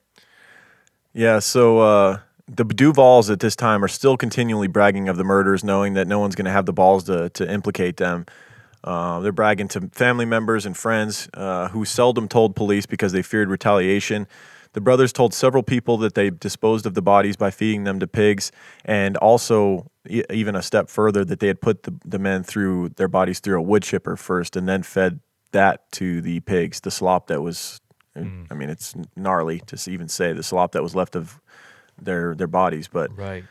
Yeah, so the Duvalls at this time are still continually bragging of the murders, knowing that no one's going to have the balls to implicate them. They're bragging to family members and friends who seldom told police because they feared retaliation. The brothers told several people that they disposed of the bodies by feeding them to pigs, and also even a step further, that they had put the men through their bodies through a wood chipper first and then fed that to the pigs, the slop that was... I mean, it's gnarly to even say the slop that was left of their bodies, but Right.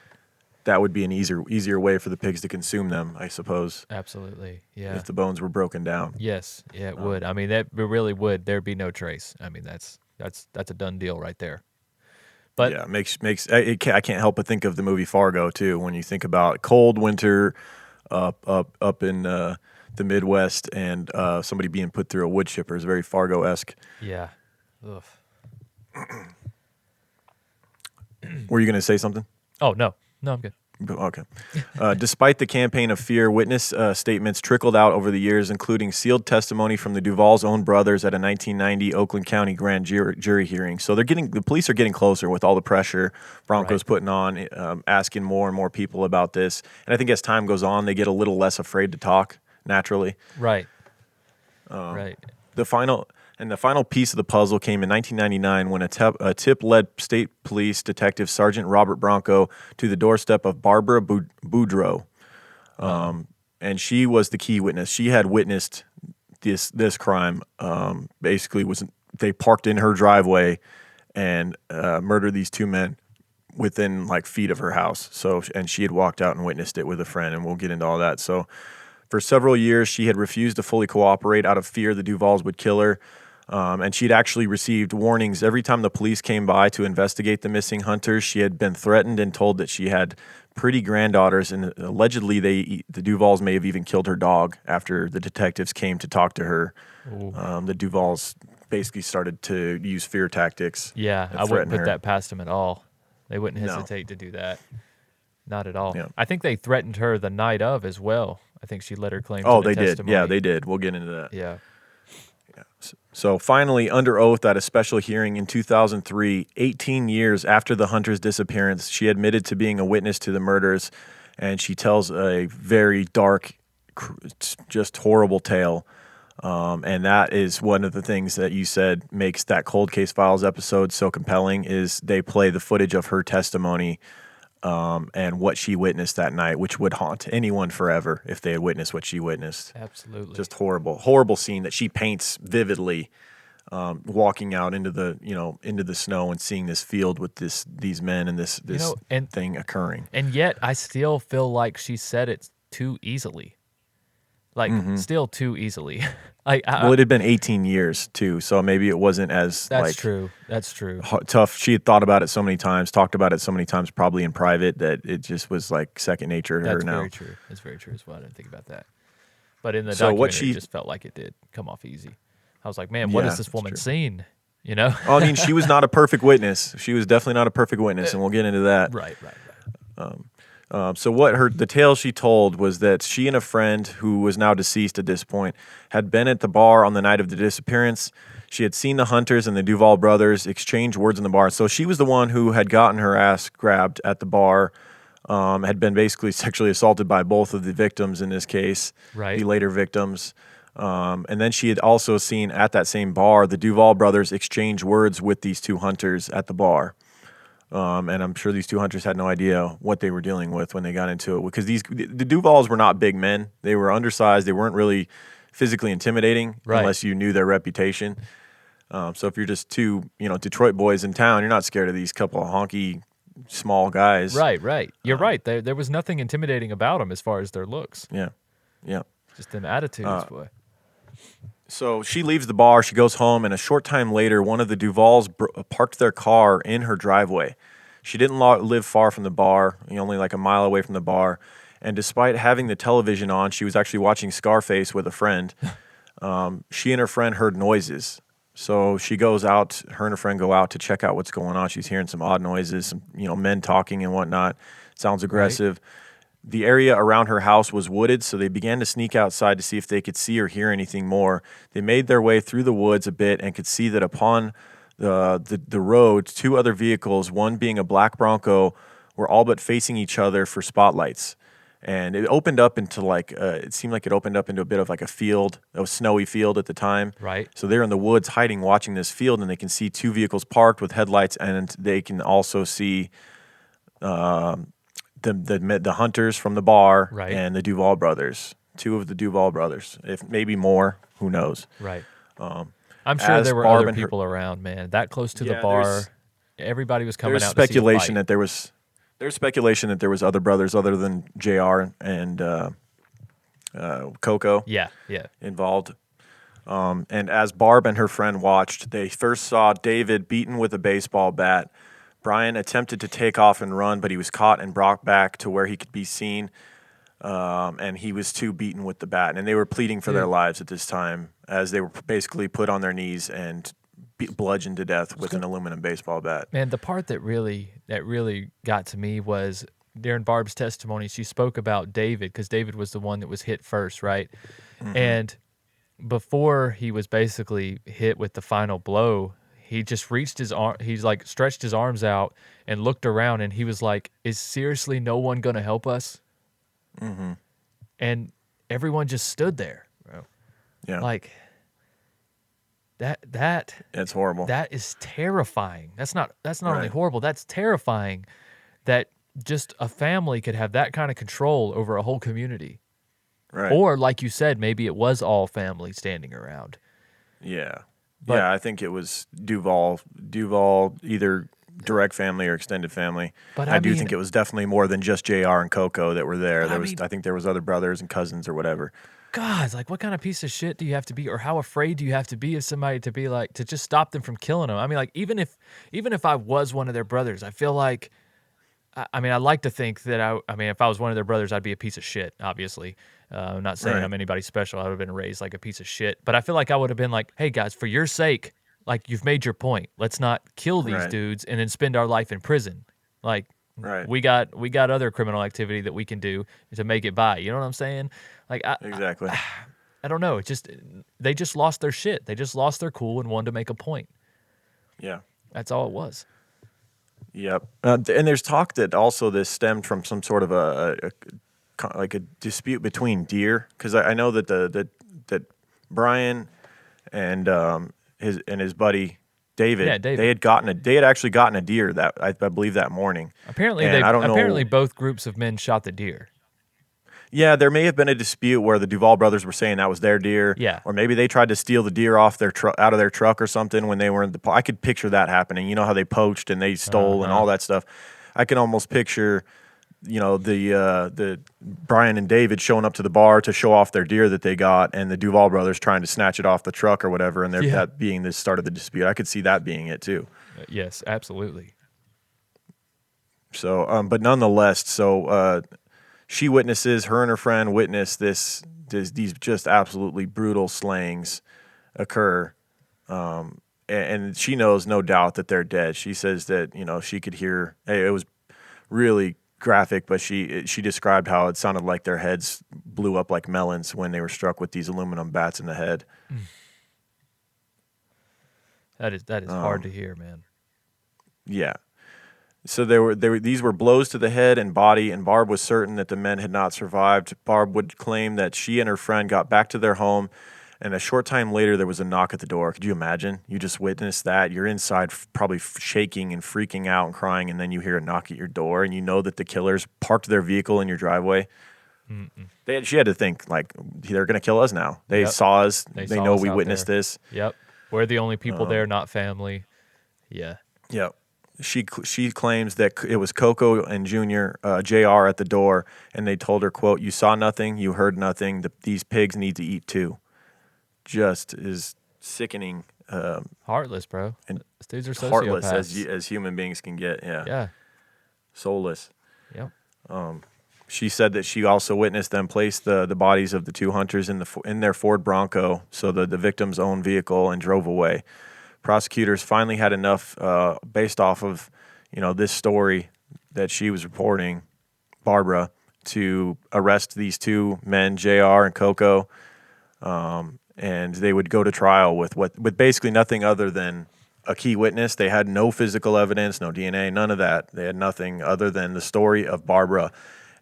that would be an easier way for the pigs to consume them, I suppose, Absolutely. Yeah. if the bones were broken down. Yes. Yeah, it would. I mean, that really would. There'd be no trace. I mean, that's a done deal right there. But Yeah, I can't help but think of the movie Fargo too. When you think about cold winter up in the Midwest and somebody being put through a wood chipper is very Fargo-esque. yeah. Ugh. Were you going to say something? Oh, no, I'm good. Okay. Despite the campaign of fear, witness statements trickled out over the years, including sealed testimony from the Duvalls' own brothers at a 1990 Oakland County grand jury hearing. So the police are getting closer with all the pressure Bronco's Right. putting on, asking more and more people about this. And I think as time goes on, they get a little less afraid to talk naturally. Right. Right. The final piece of the puzzle came in 1999 when a tip led state police detective Sergeant Robert Bronco to the doorstep of Barbara Boudreaux, and she was the key witness. She had witnessed this crime. Basically, they parked in her driveway and murdered these two men within like feet of her house. So, and she had walked out and witnessed it with a friend, and we'll get into all that. So, for several years, she had refused to fully cooperate out of fear the Duvalls would kill her. And she'd actually received warnings every time the police came by to investigate the missing hunters. She had been threatened and told that she had pretty granddaughters, and allegedly the Duvalls may have even killed her dog after the detectives came to talk to her. The Duvalls basically started to use fear tactics. Yeah, and I wouldn't threaten put her. that past them at all. They wouldn't No. hesitate to do that. Not at all. Yeah. I think they threatened her the night of as well. I think she let her claim. Oh, to the they did. testimony. Yeah, they did. We'll get into that. Yeah. So finally, under oath at a special hearing in 2003, 18 years after the hunter's disappearance, she admitted to being a witness to the murders, and she tells a very dark, just horrible tale. And that is one of the things that you said makes that Cold Case Files episode so compelling is they play the footage of her testimony and what she witnessed that night, which would haunt anyone forever if they had witnessed what she witnessed. Absolutely. Just horrible scene that she paints vividly, walking out into the snow and seeing this field with these men and this thing occurring. And yet I still feel like she said it too easily. Like, still too easily. Well, it had been 18 years, too, so maybe it wasn't as, That's true. That's true. tough. She had thought about it so many times, talked about it so many times, probably in private, that it just was like second nature to her now. That's very true. That's very true as well. I didn't think about that. But in the So documentary, it just felt like it did come off easy. I was like, man, what has this woman seen? You know? I mean, she was not a perfect witness. She was definitely not a perfect witness, and we'll get into that. Right. So the tale she told was that she and a friend who was now deceased at this point had been at the bar on the night of the disappearance. She had seen the Hunters and the Duval brothers exchange words in the bar. So she was the one who had gotten her ass grabbed at the bar, had been basically sexually assaulted by both of the victims in this case, Right. the later victims. And then she had also seen at that same bar the Duval brothers exchange words with these two Hunters at the bar. And I'm sure these two Hunters had no idea what they were dealing with when they got into it, because the Duvalls were not big men. They were undersized. They weren't really physically intimidating unless you knew their reputation. So if you're just two, Detroit boys in town, you're not scared of these couple of honky, small guys. Right. You're right. There was nothing intimidating about them as far as their looks. Yeah. Just them attitudes, boy. So she leaves the bar, she goes home, and a short time later, one of the Duvalls parked their car in her driveway. She didn't live far from the bar, only like a mile away from the bar. And despite having the television on, she was actually watching Scarface with a friend. She and her friend heard noises. So she goes out, her and her friend go out to check out what's going on. She's hearing some odd noises, some men talking and whatnot. Sounds aggressive. Right. The area around her house was wooded, so they began to sneak outside to see if they could see or hear anything more. They made their way through the woods a bit and could see that upon the road, two other vehicles, one being a black Bronco, were all but facing each other for spotlights. And it opened up into it seemed like it opened up into a bit of like a field, a snowy field at the time. Right. So they're in the woods hiding, watching this field, and they can see two vehicles parked with headlights, and they can also see the Hunters from the bar and the Duval brothers, two of the Duval brothers, if maybe more, who knows? Right. I'm sure there were other people around, man. That close to the bar, everybody was coming out. There's speculation that there's speculation that there was other brothers other than JR and Coco. Yeah. Involved. And as Barb and her friend watched, they first saw David beaten with a baseball bat. Brian attempted to take off and run, but he was caught and brought back to where he could be seen, and he was too beaten with the bat. And they were pleading for their lives at this time, as they were basically put on their knees and bludgeoned to death with an aluminum baseball bat. Man, the part that really got to me was during Barb's testimony. She spoke about David, because David was the one that was hit first, right? Mm-hmm. And before he was basically hit with the final blow, he just reached his arm. He's like stretched his arms out and looked around, and he was like, "Is seriously no one gonna help us?" Mm-hmm. And everyone just stood there, bro. Yeah, like that. It's horrible. That is terrifying. That's not only horrible. That's terrifying. That just a family could have that kind of control over a whole community. Right. Or like you said, maybe it was all family standing around. Yeah. But, I think it was Duval, either direct family or extended family. But I do think it was definitely more than just JR and Coco that were there. I think there was other brothers and cousins or whatever. God, like, what kind of piece of shit do you have to be, or how afraid do you have to be of somebody to be like, to just stop them from killing them? I mean, like, even if I was one of their brothers, I feel like, I like to think that if I was one of their brothers, I'd be a piece of shit, obviously. I'm not saying I'm anybody special. I would have been raised like a piece of shit. But I feel like I would have been like, hey, guys, for your sake, like, you've made your point. Let's not kill these dudes and then spend our life in prison. Like, we got other criminal activity that we can do to make it by. You know what I'm saying? Like, exactly. I don't know. They just lost their shit. They just lost their cool and wanted to make a point. Yeah. That's all it was. Yep. And there's talk that also this stemmed from some sort of a dispute between deer, because I know that that Brian and his buddy David. Yeah, David. They had actually gotten a deer that I believe that morning. Apparently, And I don't know. apparently both groups of men shot the deer. Yeah, there may have been a dispute where the Duval brothers were saying that was their deer. Yeah. Or maybe they tried to steal the deer off their out of their truck or something when they were in the. I could picture that happening. You know how they poached and they stole and all that stuff. I can almost picture, the Brian and David showing up to the bar to show off their deer that they got, and the Duval brothers trying to snatch it off the truck or whatever, and that being the start of the dispute. I could see that being it too. Yes, absolutely. So, but nonetheless, she witnesses, her and her friend witness these just absolutely brutal slayings occur. And she knows, no doubt, that they're dead. She says that, she could hear, it was really graphic, but she described how it sounded like their heads blew up like melons when they were struck with these aluminum bats in the head. That is hard to hear, man. Yeah. So these were blows to the head and body, and Barb was certain that the men had not survived. Barb would claim that she and her friend got back to their home, and a short time later there was a knock at the door. Could you imagine? You just witnessed that. You're inside probably shaking and freaking out and crying, and then you hear a knock at your door, and you know that the killers parked their vehicle in your driveway. She had to think, like, they're going to kill us now. They saw us. They know we witnessed this. Yep. We're the only people there, not family. Yeah. Yep. She claims that it was Coco and Junior, JR at the door, and they told her, quote, "You saw nothing, you heard nothing. These pigs need to eat too." Just is sickening. Heartless, bro. And these are sociopaths. heartless as human beings can get. Yeah. Yeah. Soulless. Yep. She said that she also witnessed them place the bodies of the two hunters in their Ford Bronco, so the victim's own vehicle, and drove away. Prosecutors finally had enough, based off of, this story that she was reporting, Barbara, to arrest these two men, JR and Coco, and they would go to trial with basically nothing other than a key witness. They had no physical evidence, no DNA, none of that. They had nothing other than the story of Barbara,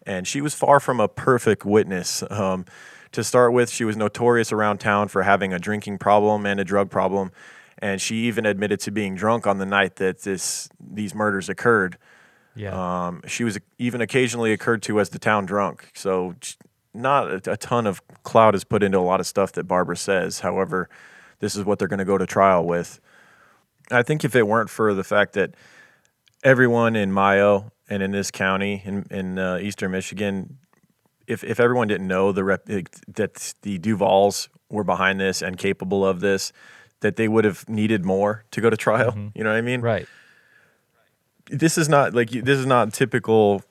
and she was far from a perfect witness. To start with, she was notorious around town for having a drinking problem and a drug problem. And she even admitted to being drunk on the night that these murders occurred. Yeah. She was even occasionally occurred to as the town drunk. So not a ton of clout is put into a lot of stuff that Barbara says. However, this is what they're going to go to trial with. I think if it weren't for the fact that everyone in Mayo and in this county in eastern Michigan, if everyone didn't know that the Duvalls were behind this and capable of this, that they would have needed more to go to trial. Mm-hmm. You know what I mean? Right. This is not typical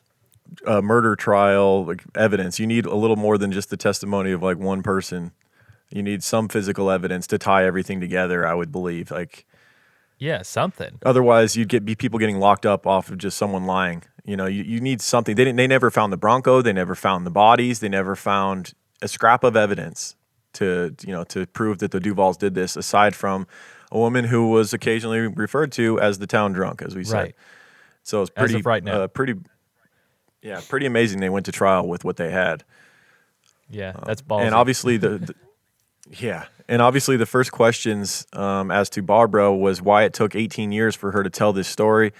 murder trial evidence. You need a little more than just the testimony of one person. You need some physical evidence to tie everything together, I would believe. Yeah, something. Otherwise, you'd be people getting locked up off of just someone lying. You need something. They never found the Bronco. They never found the bodies. They never found a scrap of evidence to prove that the Duvalls did this, aside from a woman who was occasionally referred to as the town drunk, as we said. Right. So it's As of right now. pretty amazing they went to trial with what they had. Yeah, that's ballsy. And obviously the first questions as to Barbara was why it took 18 years for her to tell this story,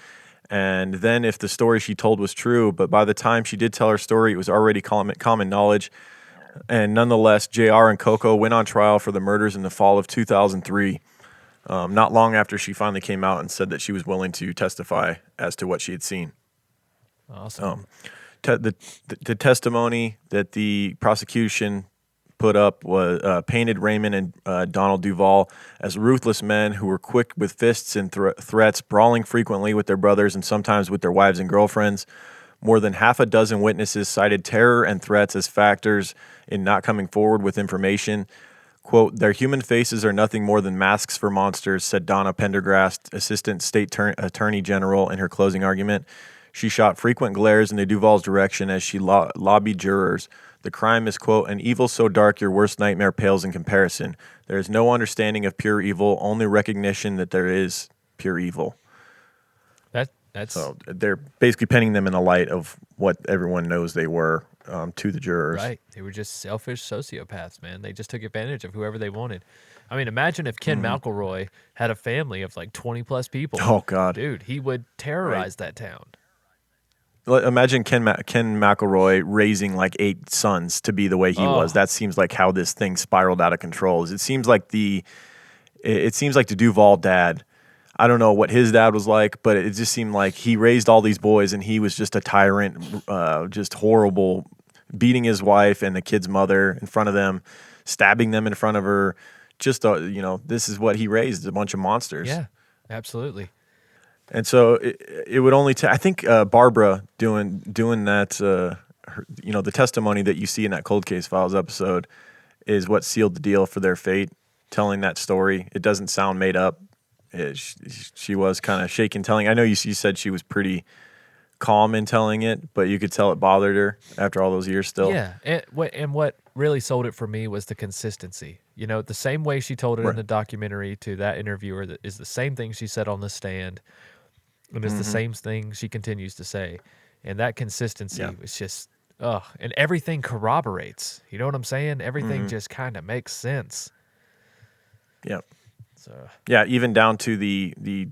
and then if the story she told was true. But by the time she did tell her story, it was already common knowledge. And nonetheless, JR and Coco went on trial for the murders in the fall of 2003, not long after she finally came out and said that she was willing to testify as to what she had seen. Awesome. The testimony that the prosecution put up was painted Raymond and Donald Duvall as ruthless men who were quick with fists and threats, brawling frequently with their brothers and sometimes with their wives and girlfriends. More than half a dozen witnesses cited terror and threats as factors in not coming forward with information. Quote, "Their human faces are nothing more than masks for monsters," said Donna Pendergrast, Assistant State Attorney General, in her closing argument. She shot frequent glares in the Duvalls' direction as she lobbied jurors. "The crime is, quote, an evil so dark your worst nightmare pales in comparison. There is no understanding of pure evil, only recognition that there is pure evil." That's So they're basically painting them in the light of what everyone knows they were to the jurors. Right. They were just selfish sociopaths, man. They just took advantage of whoever they wanted. I mean, imagine if Ken McElroy had a family of like 20 plus people. Oh, God. Dude, he would terrorize that town. Imagine Ken McElroy raising like 8 sons to be the way he was. That seems like how this thing spiraled out of control. It seems like the Duval dad. I don't know what his dad was like, but it just seemed like he raised all these boys and he was just a tyrant, just horrible, beating his wife and the kid's mother in front of them, stabbing them in front of her. Just, this is what he raised, a bunch of monsters. Yeah, absolutely. And so it would only take, I think Barbara doing that, the testimony that you see in that Cold Case Files episode is what sealed the deal for their fate, telling that story. It doesn't sound made up. She was kind of shaken telling. I know you said she was pretty calm in telling it, but you could tell it bothered her after all those years still. Yeah, and what really sold it for me was the consistency. The same way she told it in the documentary to that interviewer that is the same thing she said on the stand, and it's the same thing she continues to say. And that consistency was just, and everything corroborates. You know what I'm saying? Everything just kind of makes sense. Yep. So. Yeah, even down to the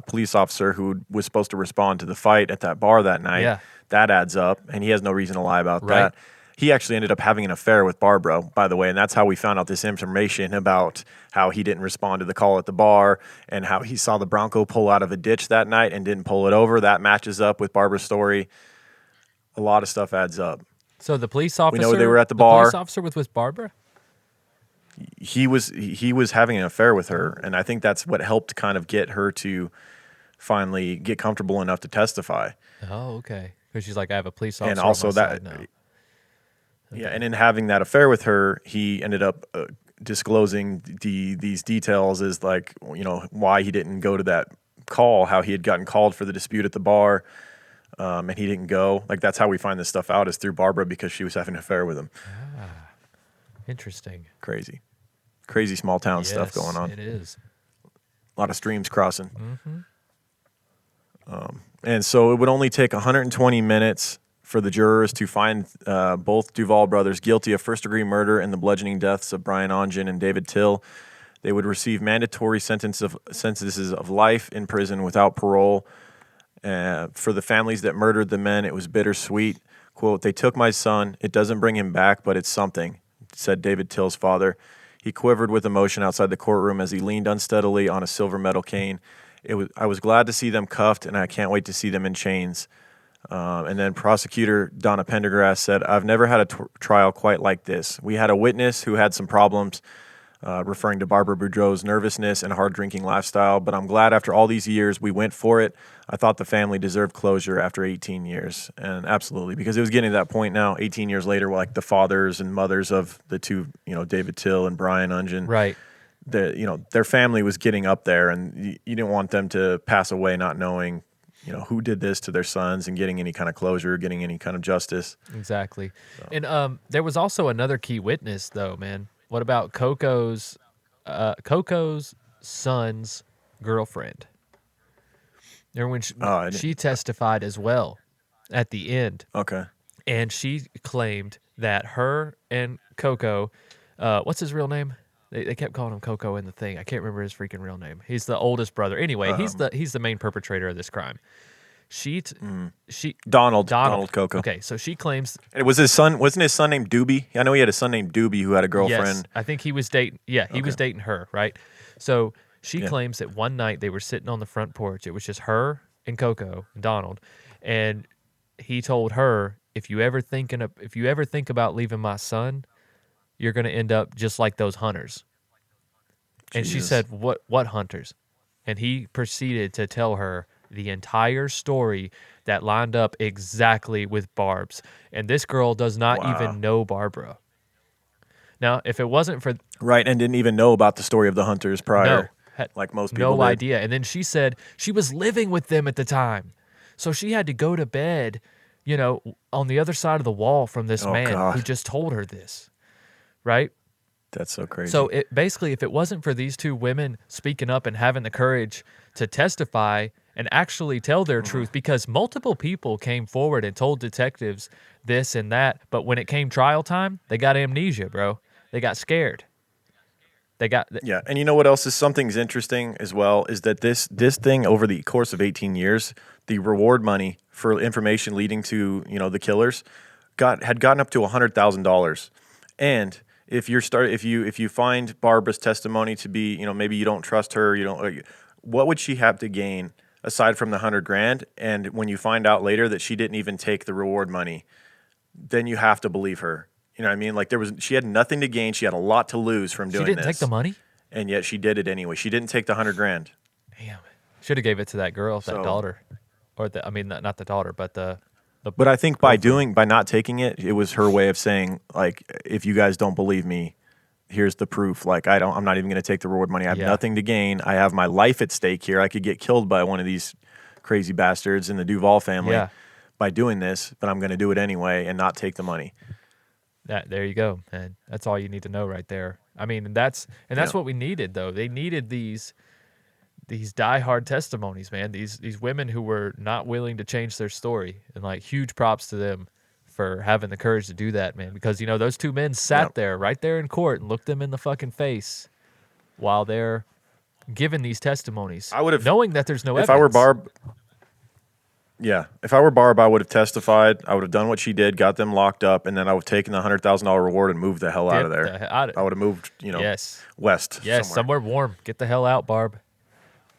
police officer who was supposed to respond to the fight at that bar that night. Yeah. That adds up, and he has no reason to lie about Right. that. He actually ended up having an affair with Barbara, by the way, and that's how we found out this information about how he didn't respond to the call at the bar and how he saw the Bronco pull out of a ditch that night and didn't pull it over. That matches up with Barbara's story. A lot of stuff adds up. So the police officer, know they were at the bar. police officer was with Barbara? He was having an affair with her, and I think that's what helped kind of get her to finally get comfortable enough to testify. Oh, okay. Because she's like, I have a police officer And also on my that, side now. yeah, and in having that affair with her, he ended up disclosing these details as like, why he didn't go to that call, how he had gotten called for the dispute at the bar, and he didn't go. Like, that's how we find this stuff out, is through Barbara, because she was having an affair with him. Interesting. Crazy small town stuff going on. It is. A lot of streams crossing. And so it would only take 120 minutes for the jurors to find both Duval brothers guilty of first-degree murder and the bludgeoning deaths of Brian Ognjan and David Tyll. They would receive mandatory sentences of life in prison without parole. For the families that murdered the men, it was bittersweet. Quote, "They took my son. It doesn't bring him back, but it's something," said David Tyll's father. He quivered with emotion outside the courtroom as he leaned unsteadily on a silver metal cane. I was glad to see them cuffed, and I can't wait to see them in chains. And then prosecutor Donna Pendergrass said, "I've never had a trial quite like this. We had a witness who had some problems, referring to Barbara Boudreau's nervousness and hard drinking lifestyle, but I'm glad after all these years we went for it. I thought the family deserved closure after 18 years. And absolutely, because it was getting to that point now, 18 years later, like the fathers and mothers of the two, David Tyll and Brian Ognjan. Right. Their family was getting up there, and you didn't want them to pass away not knowing, who did this to their sons and getting any kind of closure, getting any kind of justice. Exactly. So. And there was also another key witness, though, man. What about Coco's son's girlfriend? Remember when she testified as well at the end? Okay. And she claimed that her and Coco, what's his real name? They kept calling him Coco in the thing. I can't remember his freaking real name. He's the oldest brother. Anyway, he's the main perpetrator of this crime. Donald Coco. Okay, so she claims it was his son. Wasn't his son named Doobie? I know he had a son named Doobie who had a girlfriend. Yes, I think he was dating. Yeah, he was dating her, right? So she claims that one night they were sitting on the front porch. It was just her and Coco and Donald, and he told her, if you ever think about leaving my son, you're going to end up just like those hunters. And she said, what hunters? And he proceeded to tell her the entire story that lined up exactly with Barb's. And this girl does not even know Barbara. Now, if it wasn't for... Right, and didn't even know about the story of the hunters prior, no, like most people no did. idea. And then she said she was living with them at the time. So she had to go to bed, on the other side of the wall from this man who just told her this, right? That's so crazy. So basically, if it wasn't for these two women speaking up and having the courage to testify and actually tell their truth, because multiple people came forward and told detectives this and that, but when it came trial time, they got amnesia, bro. They got scared. They got Yeah, and you know what else is something's interesting as well is that this thing over the course of 18 years, the reward money for information leading to the killers had gotten up to $100,000, and if you find Barbara's testimony to be maybe you don't trust her, what would she have to gain aside from the $100,000? And when you find out later that she didn't even take the reward money, then you have to believe her. You know what I mean? Like she had nothing to gain. She had a lot to lose from doing this. She didn't take the money? And yet she did it anyway. She didn't take the $100,000. Damn. Should have gave it to that girl, that daughter. Or not the daughter, but the But I think by not taking it, it was her way of saying, like, if you guys don't believe me, here's the proof. Like, I'm not even going to take the reward money. I have nothing to gain. I have my life at stake here. I could get killed by one of these crazy bastards in the Duval family by doing this, but I'm going to do it anyway and not take the money. There you go, man. That's all you need to know right there. I mean, that's what we needed, though. They needed these diehard testimonies, man. These women who were not willing to change their story, and like huge props to them for having the courage to do that, man. Because those two men sat there right there in court and looked them in the fucking face while they're giving these testimonies. I would have, knowing that there's no evidence. If I were Barb, if I were Barb, I would have testified. I would have done what she did, got them locked up, and then I would have taken the $100,000 reward and moved the hell out of there. I would have moved, west. Yes, somewhere warm. Get the hell out, Barb.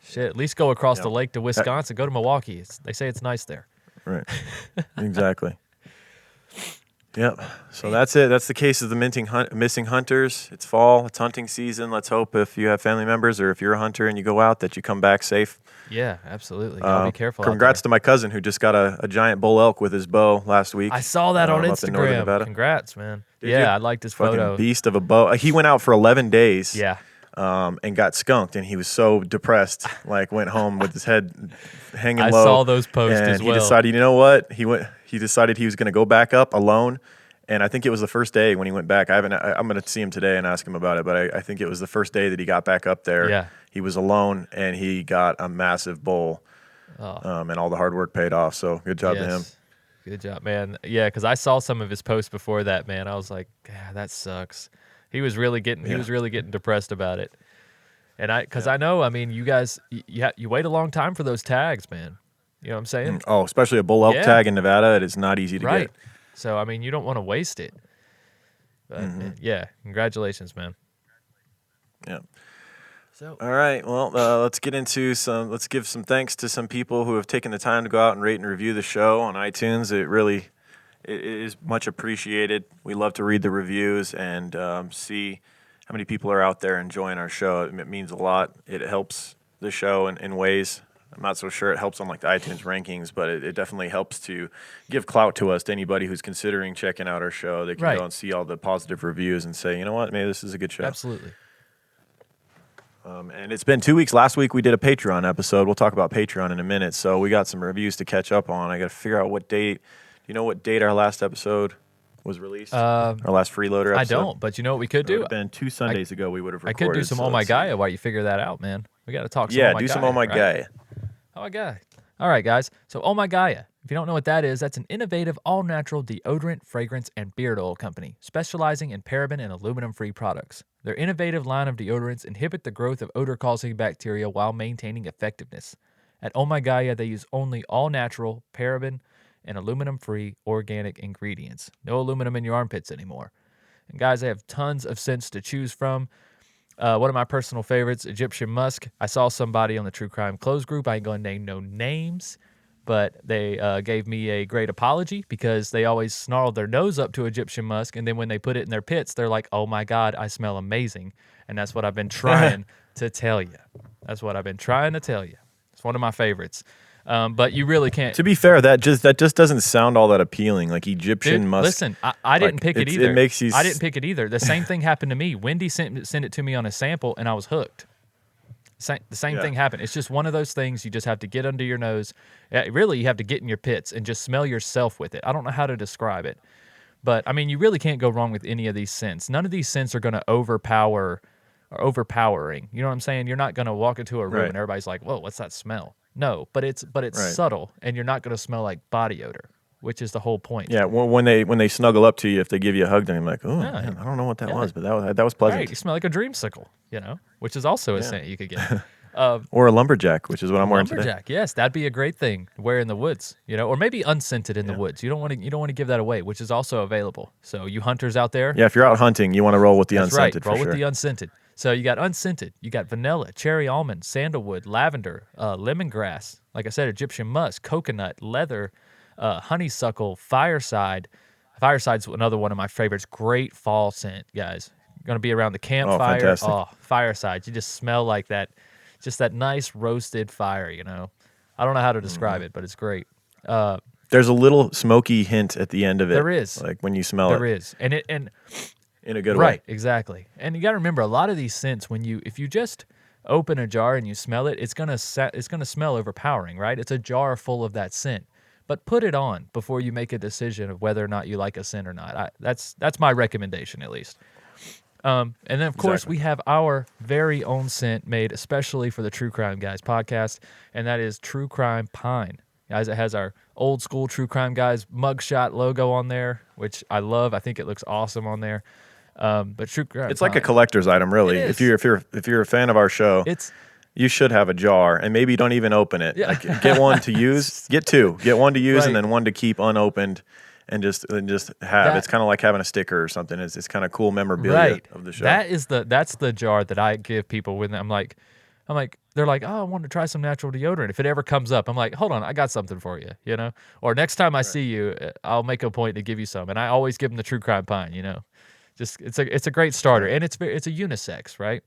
Shit, at least go across the lake to Wisconsin. Go to Milwaukee. They say it's nice there. Right. Exactly. Yep. So that's it. That's the case of the missing hunters. It's fall. It's hunting season. Let's hope if you have family members or if you're a hunter and you go out that you come back safe. Yeah, absolutely. Gotta be careful. Congrats to my cousin who just got a giant bull elk with his bow last week. I saw that on Instagram. Congrats, man. I liked his fucking photo. Beast of a bow. He went out for 11 days. Yeah. And got skunked, and he was so depressed. Like went home with his head hanging low. I saw those posts and as well. He decided, you know what? He decided he was going to go back up alone. And I think it was the first day when he went back. I'm going to see him today and ask him about it. But I think it was the first day that he got back up there. Yeah. He was alone, and he got a massive bull. And all the hard work paid off. So good job to him. Good job, man. Yeah, because I saw some of his posts before that, man. I was like, that sucks. He was really getting depressed about it. And I know, I mean, you guys, you wait a long time for those tags, man. You know what I'm saying? Oh, especially a bull elk tag in Nevada. It is not easy to get. So, I mean, you don't want to waste it. But congratulations, man. Yeah. So, all right. Well, let's give some thanks to some people who have taken the time to go out and rate and review the show on iTunes. It is much appreciated. We love to read the reviews and see how many people are out there enjoying our show. It means a lot. It helps the show in ways. I'm not so sure it helps on like the iTunes rankings, but it definitely helps to give clout to us to anybody who's considering checking out our show. They can go and see all the positive reviews and say, you know what, maybe this is a good show. Absolutely. And it's been 2 weeks. Last week we did a Patreon episode. We'll talk about Patreon in a minute. So we got some reviews to catch up on. I got to figure out what date. Do you know what date our last episode was released? Our last freeloader episode? I don't, but you know what we could do? It would have been 2 Sundays ago we would have recorded. I could do some Oh My Gaia while you figure that out, man. We got to talk some Oh My Gaia. Yeah, do some Oh My Gaia. Oh My Gaia. All right, guys. So Oh My Gaia. If you don't know what that is, that's an innovative, all-natural deodorant, fragrance, and beard oil company specializing in paraben and aluminum-free products. Their innovative line of deodorants inhibit the growth of odor-causing bacteria while maintaining effectiveness. At Oh My Gaia, they use only all-natural, paraben, and aluminum-free organic ingredients. No aluminum in your armpits anymore. And guys, they have tons of scents to choose from. One of my personal favorites, Egyptian Musk. I saw somebody on the True Crime Closed group. I ain't going to name no names, but they gave me a great apology because they always snarled their nose up to Egyptian Musk, and then when they put it in their pits, they're like, oh my God, I smell amazing. And that's what I've been trying to tell you. It's one of my favorites. But you really can't. To be fair, that just doesn't sound all that appeling. Like Egyptian Musk. Listen, I didn't pick it either. It makes you. I didn't pick it either. The same thing happened to me. Wendy sent it to me on a sample, and I was hooked. The same thing happened. It's just one of those things you just have to get under your nose. Really, you have to get in your pits and just smell yourself with it. I don't know how to describe it, but I mean, you really can't go wrong with any of these scents. None of these scents are going to overpower or overpowering. You know what I'm saying? You're not going to walk into a room and everybody's like, "Whoa, what's that smell?" No, but it's Right. subtle, and you're not going to smell like body odor, which is the whole point. Yeah, when they snuggle up to you, if they give you a hug, then you're like, oh Yeah. man, I don't know what that Yeah. was, but that was pleasant. Right, you smell like a dreamsicle, which is also a Yeah. scent you could get. Or a lumberjack, which is what I'm wearing today. Lumberjack, yes, that'd be a great thing to wear in the woods, or maybe unscented in the woods. You don't want to give that away, which is also available. So you hunters out there, Yeah, if you're out hunting, you want to roll with the that's unscented right. Roll for with sure. the unscented. So you got unscented, you got vanilla, cherry almond, sandalwood, lavender, lemongrass. Like I said, Egyptian musk, coconut, leather, honeysuckle, fireside. Fireside's another one of my favorites. Great fall scent, guys. Going to be around the campfire. fantastic. Oh, fireside. You just smell like that, just that nice roasted fire. I don't know how to describe it, but it's great. There's a little smoky hint at the end of it. There is. like when you smell There it is, and in a good right, way. exactly. And you got to remember, a lot of these scents, if you just open a jar and you smell it, it's gonna smell overpowering, right? It's a jar full of that scent. But put it on before you make a decision of whether or not you like a scent or not. That's my recommendation, at least. And then, of course, Exactly. we have our very own scent made especially for the True Crime Guys podcast, and that is True Crime Pine. Guys, it has our old school True Crime Guys mugshot logo on there, which I love. I think it looks awesome on there. But True Crime It's like a Pine, collector's item, really. It If is. you're a fan of our show, it's you should have a jar, and maybe don't even open it. Yeah. Like, get one to use, get two, get one to use, and Right. then one to keep unopened, and just have. That- It's kind of like having a sticker or something. It's kind of cool memorabilia right of the show. That's the jar that I give people when I'm like they're like, oh, I want to try some natural deodorant. If it ever comes up, I'm like, hold on, I got something for you, or next time I see you, I'll make a point to give you some, and I always give them the True Crime Pine. Just it's a great starter, and it's a unisex, right?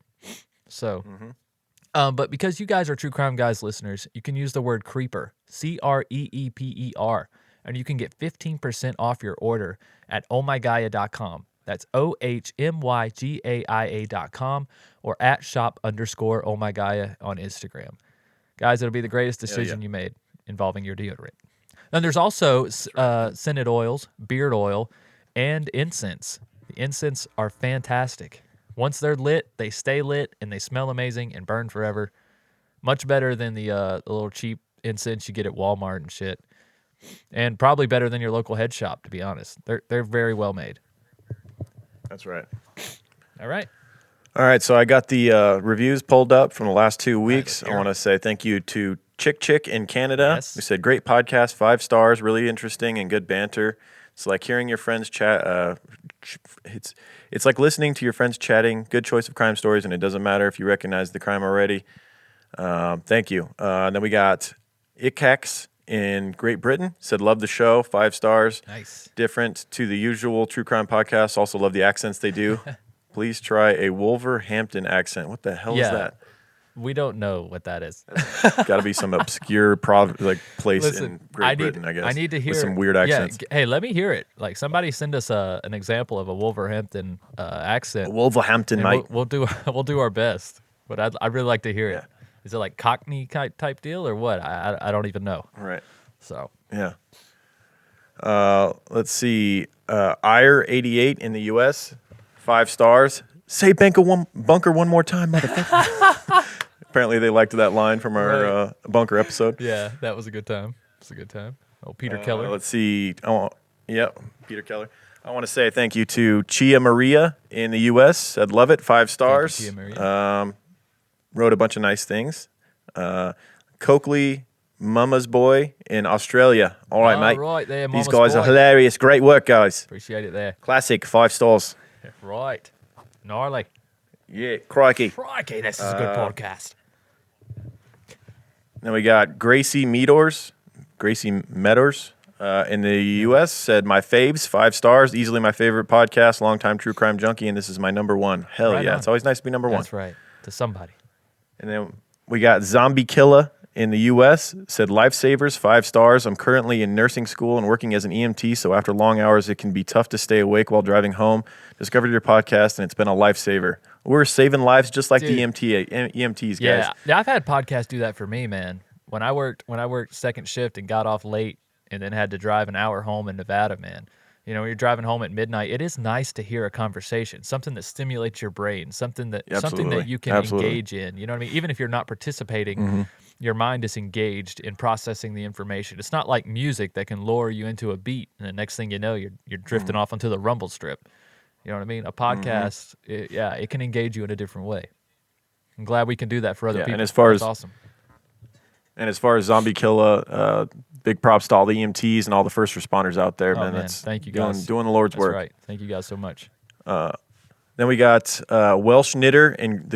So but because you guys are True Crime Guys listeners, you can use the word creeper, CREEPER, and you can get 15% off your order at ohmygaia.com. That's OHMYGAIA.com or at shop_ohmygaia on Instagram. Guys, it'll be the greatest decision you made involving your deodorant. And there's also scented oils, beard oil, and incense. The incense are fantastic. Once they're lit, they stay lit, and they smell amazing and burn forever. Much better than the little cheap incense you get at Walmart and shit. And probably better than your local head shop, to be honest. They're very well made. That's right. All right. All right, so I got the reviews pulled up from the last 2 weeks. let's I hear want to say thank you to Chick in Canada. Yes. Who said, great podcast, 5 stars, really interesting and good banter. It's like hearing your friends chat. It's like listening to your friends chatting. Good choice of crime stories, and it doesn't matter if you recognize the crime already. Thank you. And then we got Ikax in Great Britain. Said, love the show, 5 stars. Nice. Different to the usual true crime podcasts. Also love the accents they do. Please try a Wolverhampton accent. What the hell is Yeah. that? We don't know what that is. Got to be some obscure place in Great Britain, I guess. I need to hear with some weird accents. Yeah, hey, let me hear it. Like somebody send us an example of a Wolverhampton accent. Wolverhampton, and mate. we'll do our best. But I'd really like to hear it. Yeah. Is it like Cockney type deal or what? I don't even know. Right. So Yeah. Let's see. Ire88 in the U.S. 5 stars. Say bunker one more time, motherfucker. Apparently they liked that line from our bunker episode. yeah, that was a good time. It's a good time. Oh, Peter Keller. Let's see. Peter Keller. I want to say thank you to Chia Maria in the U.S. Said love it, 5 stars. Chia Maria. Wrote a bunch of nice things. Coakley, Mama's Boy in Australia. All right, mate. Right there, These Mama's guys are Boy. hilarious. Great work, guys. Appreciate it there. Classic, 5 stars. Right. Gnarly. Yeah, crikey. Crikey, this is a good podcast. Then we got Gracie Meadors in the U.S. said, my faves, 5 stars, easily my favorite podcast, longtime true crime junkie, and this is my number 1. Hell Right yeah, on. it's always nice to be number 1. That's right. To somebody. And then we got Zombie Killa in the U.S. said, lifesavers, 5 stars. I'm currently in nursing school and working as an EMT, so after long hours, it can be tough to stay awake while driving home. Discovered your podcast, and it's been a lifesaver. We're saving lives just like the Dude. EMTs, guys. Yeah, I've had podcasts do that for me, man. When I worked second shift and got off late and then had to drive an hour home in Nevada, man. When you're driving home at midnight, it is nice to hear a conversation, something that stimulates your brain, something that Absolutely. you can Absolutely. engage in. You know what I mean? Even if you're not participating your mind is engaged in processing the information. It's not like music that can lure you into a beat, and the next thing you know, you're drifting off onto the rumble strip. You know what I mean? A podcast, it can engage you in a different way. I'm glad we can do that for other Yeah, people. and as far That's as awesome. And as far as Zombie Killa, big props to all the EMTs and all the first responders out there, Oh, man. man. That's Thank you, guys. doing the Lord's That's work. right. Thank you guys so much. Then we got Welsh Knitter in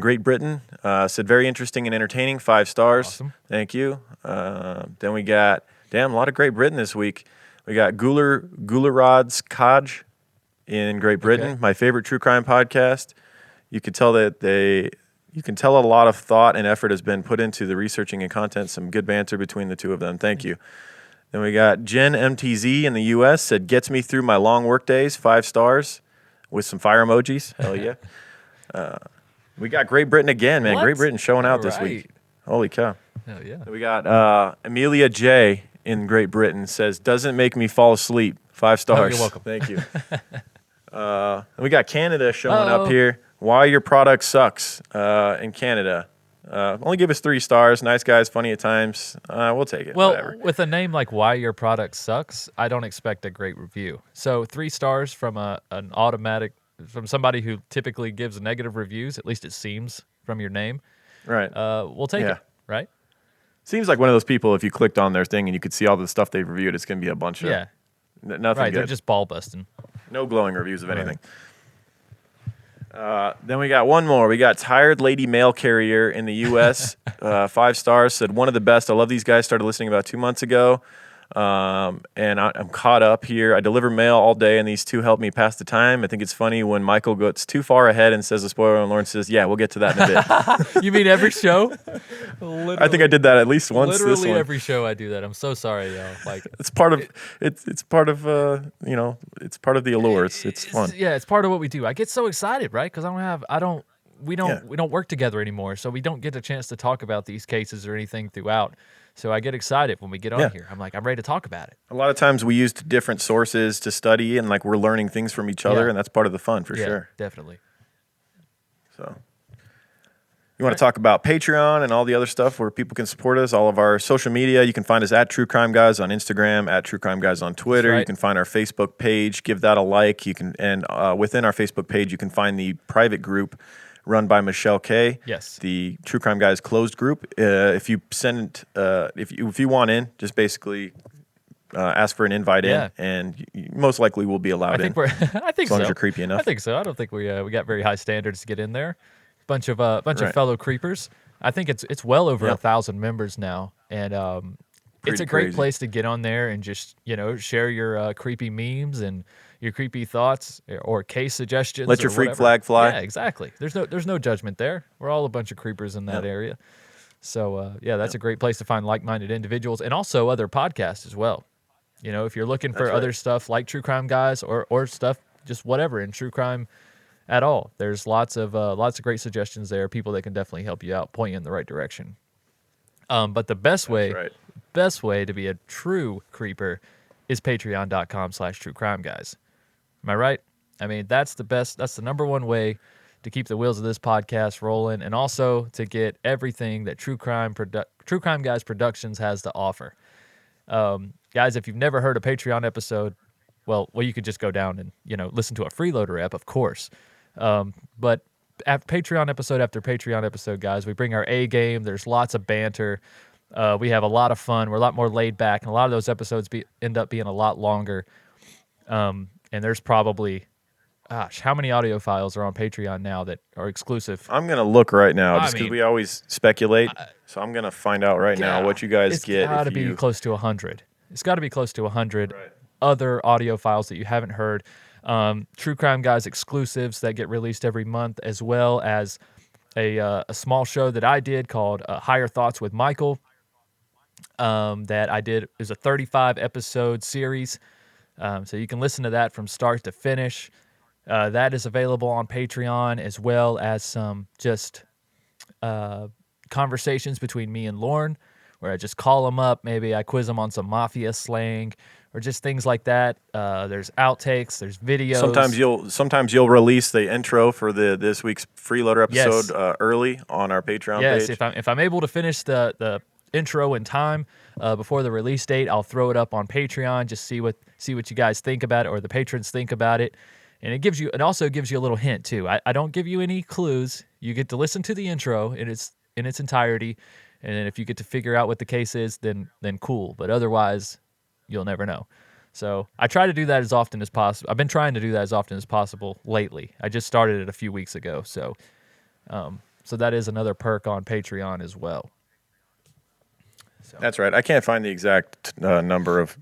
Great Britain. Said very interesting and entertaining, 5 stars. Awesome. Thank you. Then we got a lot of Great Britain this week. We got Gularod's Kaj in Great Britain, Okay. my favorite true crime podcast. You can tell a lot of thought and effort has been put into the researching and content. Some good banter between the two of them. Thank you. Then we got Jen MTZ in the U.S. said gets me through my long work days, 5 stars. With some fire emojis. Hell yeah. We got Great Britain again, man. What? Great Britain showing out this All week. right. Holy cow. Hell yeah. We got Amelia J in Great Britain says, doesn't make me fall asleep. 5 stars. you're welcome. Thank you. And we got Canada showing Uh-oh. up here. Why your product sucks in Canada. Only give us 3 stars. Nice guys, funny at times. We'll take it. Well, Whatever. with a name like Why Your Product Sucks, I don't expect a great review. So 3 stars from from somebody who typically gives negative reviews, at least it seems from your name, Right. we'll take Yeah. it, right? Seems like one of those people, if you clicked on their thing and you could see all the stuff they've reviewed, it's going to be a bunch of Yeah. nothing Right, good. they're just ball busting. No glowing reviews of anything. Then we got one more. We got Tired Lady Mail Carrier in the U.S. 5 stars. Said one of the best. I love these guys. Started listening about 2 months ago. And I'm caught up here. I deliver mail all day, and these two help me pass the time. I think it's funny when Michael gets too far ahead and says a spoiler, and Lauren says, yeah, we'll get to that in a bit. You mean every show? I think I did that at least once this Literally one. every show I do that. I'm so sorry, y'all. Like It's part of it's part of it's part of the allure. It's fun. Yeah, it's part of what we do. I get so excited, right? Because we Yeah. don't work together anymore, so we don't get a chance to talk about these cases or anything throughout. So I get excited when we get on Yeah. here. I'm like, I'm ready to talk about it. A lot of times we used different sources to study, and like we're learning things from each other, Yeah. and that's part of the fun for Yeah, sure. definitely. So, you want to talk about Patreon and all the other stuff where people can support us? All of our social media, you can find us at True Crime Guys on Instagram, at True Crime Guys on Twitter. right. You can find our Facebook page. Give that a like. You can, and within our Facebook page, you can find the private group run by Michelle K. Yes. The True Crime Guys closed group. If you want in, just basically ask for an invite Yeah. in, and you most likely will be allowed I think in. we're. I think As long so. as you're creepy enough. I think so. I don't think we got very high standards to get in there. Bunch of Right. fellow creepers. I think it's well over Yep. 1,000 members now, and it's Pretty a great crazy. place to get on there and just share your creepy memes and your creepy thoughts or case suggestions. Let or your freak whatever. flag fly. Yeah, exactly. There's no judgment there. We're all a bunch of creepers in that Yep. area. So that's a great place to find like-minded individuals and also other podcasts as well. If you're looking for That's right. other stuff like True Crime Guys or stuff just whatever in true crime at all, there's lots of great suggestions there. People that can definitely help you out, point you in the right direction. But the best way to be a true creeper is patreon.com/truecrimeguys. Am I right? I mean, that's the best. That's the number one way to keep the wheels of this podcast rolling, and also to get everything that True Crime Guys Productions has to offer. Guys, if you've never heard a Patreon episode, well, you could just go down and listen to a freeloader app, of course. But at Patreon episode after Patreon episode, guys, we bring our A game. There's lots of banter. We have a lot of fun. We're a lot more laid back, and a lot of those episodes end up being a lot longer. And there's probably, how many audio files are on Patreon now that are exclusive? I'm going to look right now I just because mean, we always speculate. So I'm going to find out right now what you guys get. It's got to if be you, close to 100. It's got to be close to 100 Right. other audio files that you haven't heard. True Crime Guys exclusives that get released every month, as well as a small show that I did called Higher Thoughts with Michael. That I did is a 35 episode series. So you can listen to that from start to finish. That is available on Patreon, as well as some just conversations between me and Lauren, where I just call them up. Maybe I quiz them on some mafia slang, or just things like that. There's outtakes, there's videos. Sometimes you'll release the intro for this week's freeloader episode Yes. Early on our Patreon Yes, page. if I'm able to finish the intro in time before the release date, I'll throw it up on Patreon. Just see what you guys think about it, or the patrons think about it. And it also gives you a little hint too. I don't give you any clues. You get to listen to the intro in its entirety, and then if you get to figure out what the case is, then cool. But otherwise, you'll never know. So I try to do that as often as possible. I've been trying to do that as often as possible lately. I just started it a few weeks ago, so that is another perk on Patreon as well. That's right. I can't find the exact number of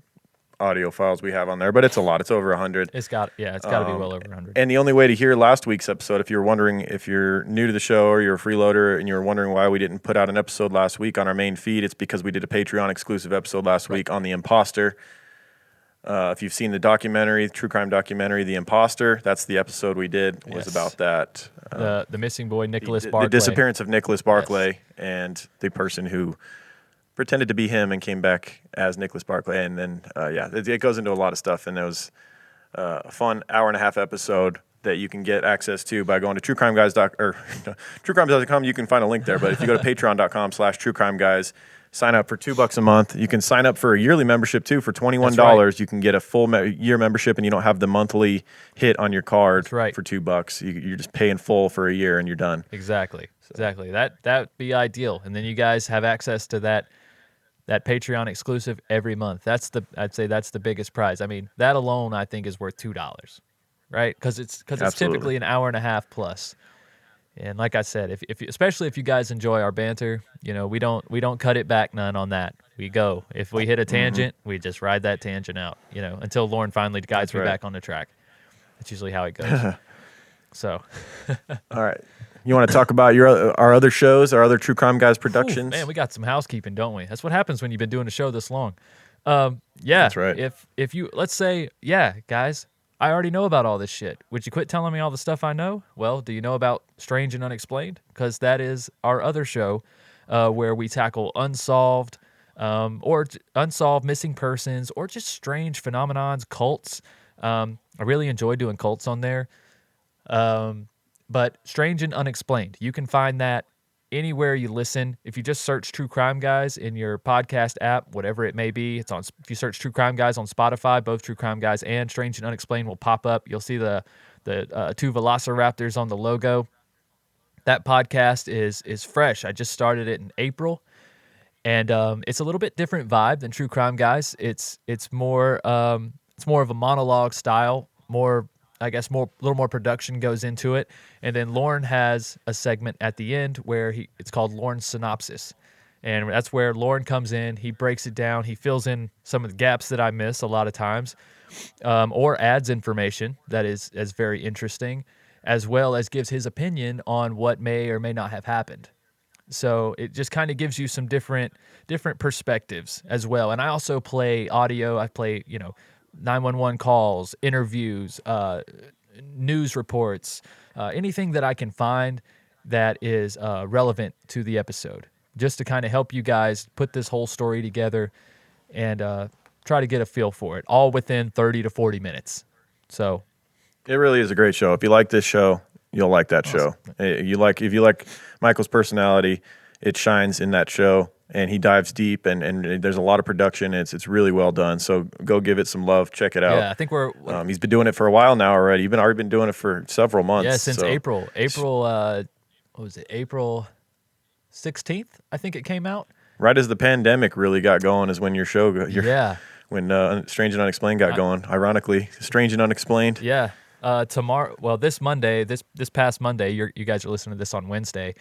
audio files we have on there, but it's a lot. It's over 100. It's got to be well over 100. And the only way to hear last week's episode, if you're wondering, if you're new to the show or you're a freeloader and you're wondering why we didn't put out an episode last week on our main feed, it's because we did a Patreon exclusive episode last week on The Imposter. If you've seen the documentary, true crime documentary, The Imposter, that's the episode we did. Was about that. The missing boy, Nicholas Barclay. The disappearance of Nicholas Barclay and the person who pretended to be him and came back as Nicholas Barclay. And then, it goes into a lot of stuff. And it was a fun hour-and-a-half episode that you can get access to by going to truecrimeguys.com. You can find a link there. But if you go to patreon.com/truecrimeguys, sign up for $2 a month. You can sign up for a yearly membership, too, for $21. Right. You can get a full year membership, and you don't have the monthly hit on your card for $2. You're just paying full for a year, and you're done. Exactly. That'd be ideal. And then you guys have access to that Patreon exclusive every month. I'd say that's the biggest prize. I mean, that alone I think is worth $2, right? Because it's typically an hour and a half plus. And like I said, especially if you guys enjoy our banter, we don't cut it back none on that. We go. If we hit a tangent, we just ride that tangent out, until Lauren finally guides me back on the track. That's usually how it goes. So, all right. You want to talk about our other shows, our other True Crime Guys productions? Man, we got some housekeeping, don't we? That's what happens when you've been doing a show this long. That's right. If you, let's say, guys, I already know about all this shit. Would you quit telling me all the stuff I know? Well, do you know about Strange and Unexplained? Because that is our other show where we tackle unsolved missing persons or just strange phenomenons, cults. I really enjoy doing cults on there. But Strange and Unexplained, you can find that anywhere you listen. If you just search True Crime Guys in your podcast app, whatever it may be, it's on. If you search True Crime Guys on Spotify, both True Crime Guys and Strange and Unexplained will pop up. You'll see the two velociraptors on the logo. That podcast is fresh. I just started it in April, and it's a little bit different vibe than True Crime Guys. It's more of a monologue style, a little more production goes into it. And then Lauren has a segment at the end where it's called Lauren's Synopsis. And that's where Lauren comes in, he breaks it down, he fills in some of the gaps that I miss a lot of times, or adds information that is very interesting, as well as gives his opinion on what may or may not have happened. So it just kind of gives you some different perspectives as well. And I also play audio. I play, 911 calls, interviews, news reports, anything that I can find that is relevant to the episode, just to kind of help you guys put this whole story together and try to get a feel for it, all within 30 to 40 minutes. So it really is a great show. If you like this show, you'll like that show. If you like Michael's personality, it shines in that show. And he dives deep, and there's a lot of production. It's really well done. So go give it some love. Check it out. Yeah, I think he's been doing it for a while now already. You've already been doing it for several months. Yeah, since April. What was it? April 16th, I think it came out. Right as the pandemic really got going is when your show when Strange and Unexplained got going. Ironically, Strange and Unexplained. Yeah. Tomorrow, this Monday, this past Monday, you guys are listening to this on Wednesday.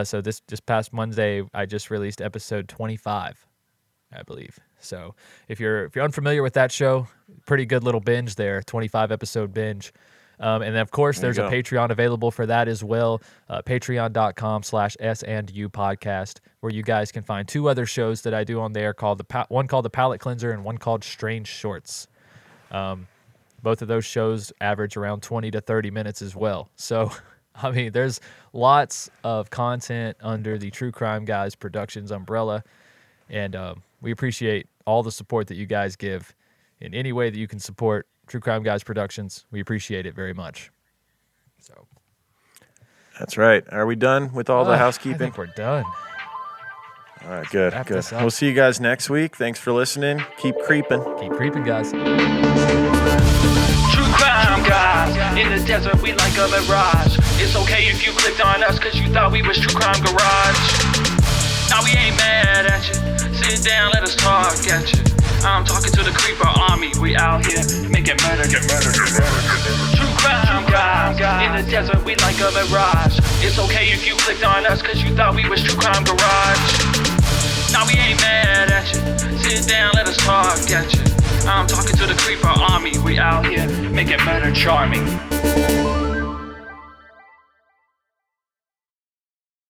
So this past Monday, I just released episode 25, I believe. So if you're unfamiliar with that show, pretty good little binge there, 25 episode binge. And then of course there's a Patreon available for that as well. Patreon.com/S&U podcast, where you guys can find two other shows that I do on there one called The Palate Cleanser and one called Strange Shorts. Both of those shows average around 20 to 30 minutes as well. So, I mean, there's lots of content under the True Crime Guys Productions umbrella, and we appreciate all the support that you guys give in any way that you can support True Crime Guys Productions, we appreciate it very much. So That's right. Are we done with all the I housekeeping? think we're done. All right, good, Wrap good. this up. We'll see you guys next week. Thanks for listening. Keep creeping. Keep creeping, guys. True crime guys, in the desert we like a mirage. It's okay if you clicked on us cause you thought we was True Crime Garage. Now we ain't mad at you, sit down, let us talk at you. I'm talking to the creeper army, we out here making murder, get murder, get murder. True crime guys, in the desert we like a mirage. It's okay if you clicked on us cause you thought we was True Crime Garage. Now we ain't mad at you, sit down, let us talk at you. I'm talking to the creeper army, we out here making murder charming.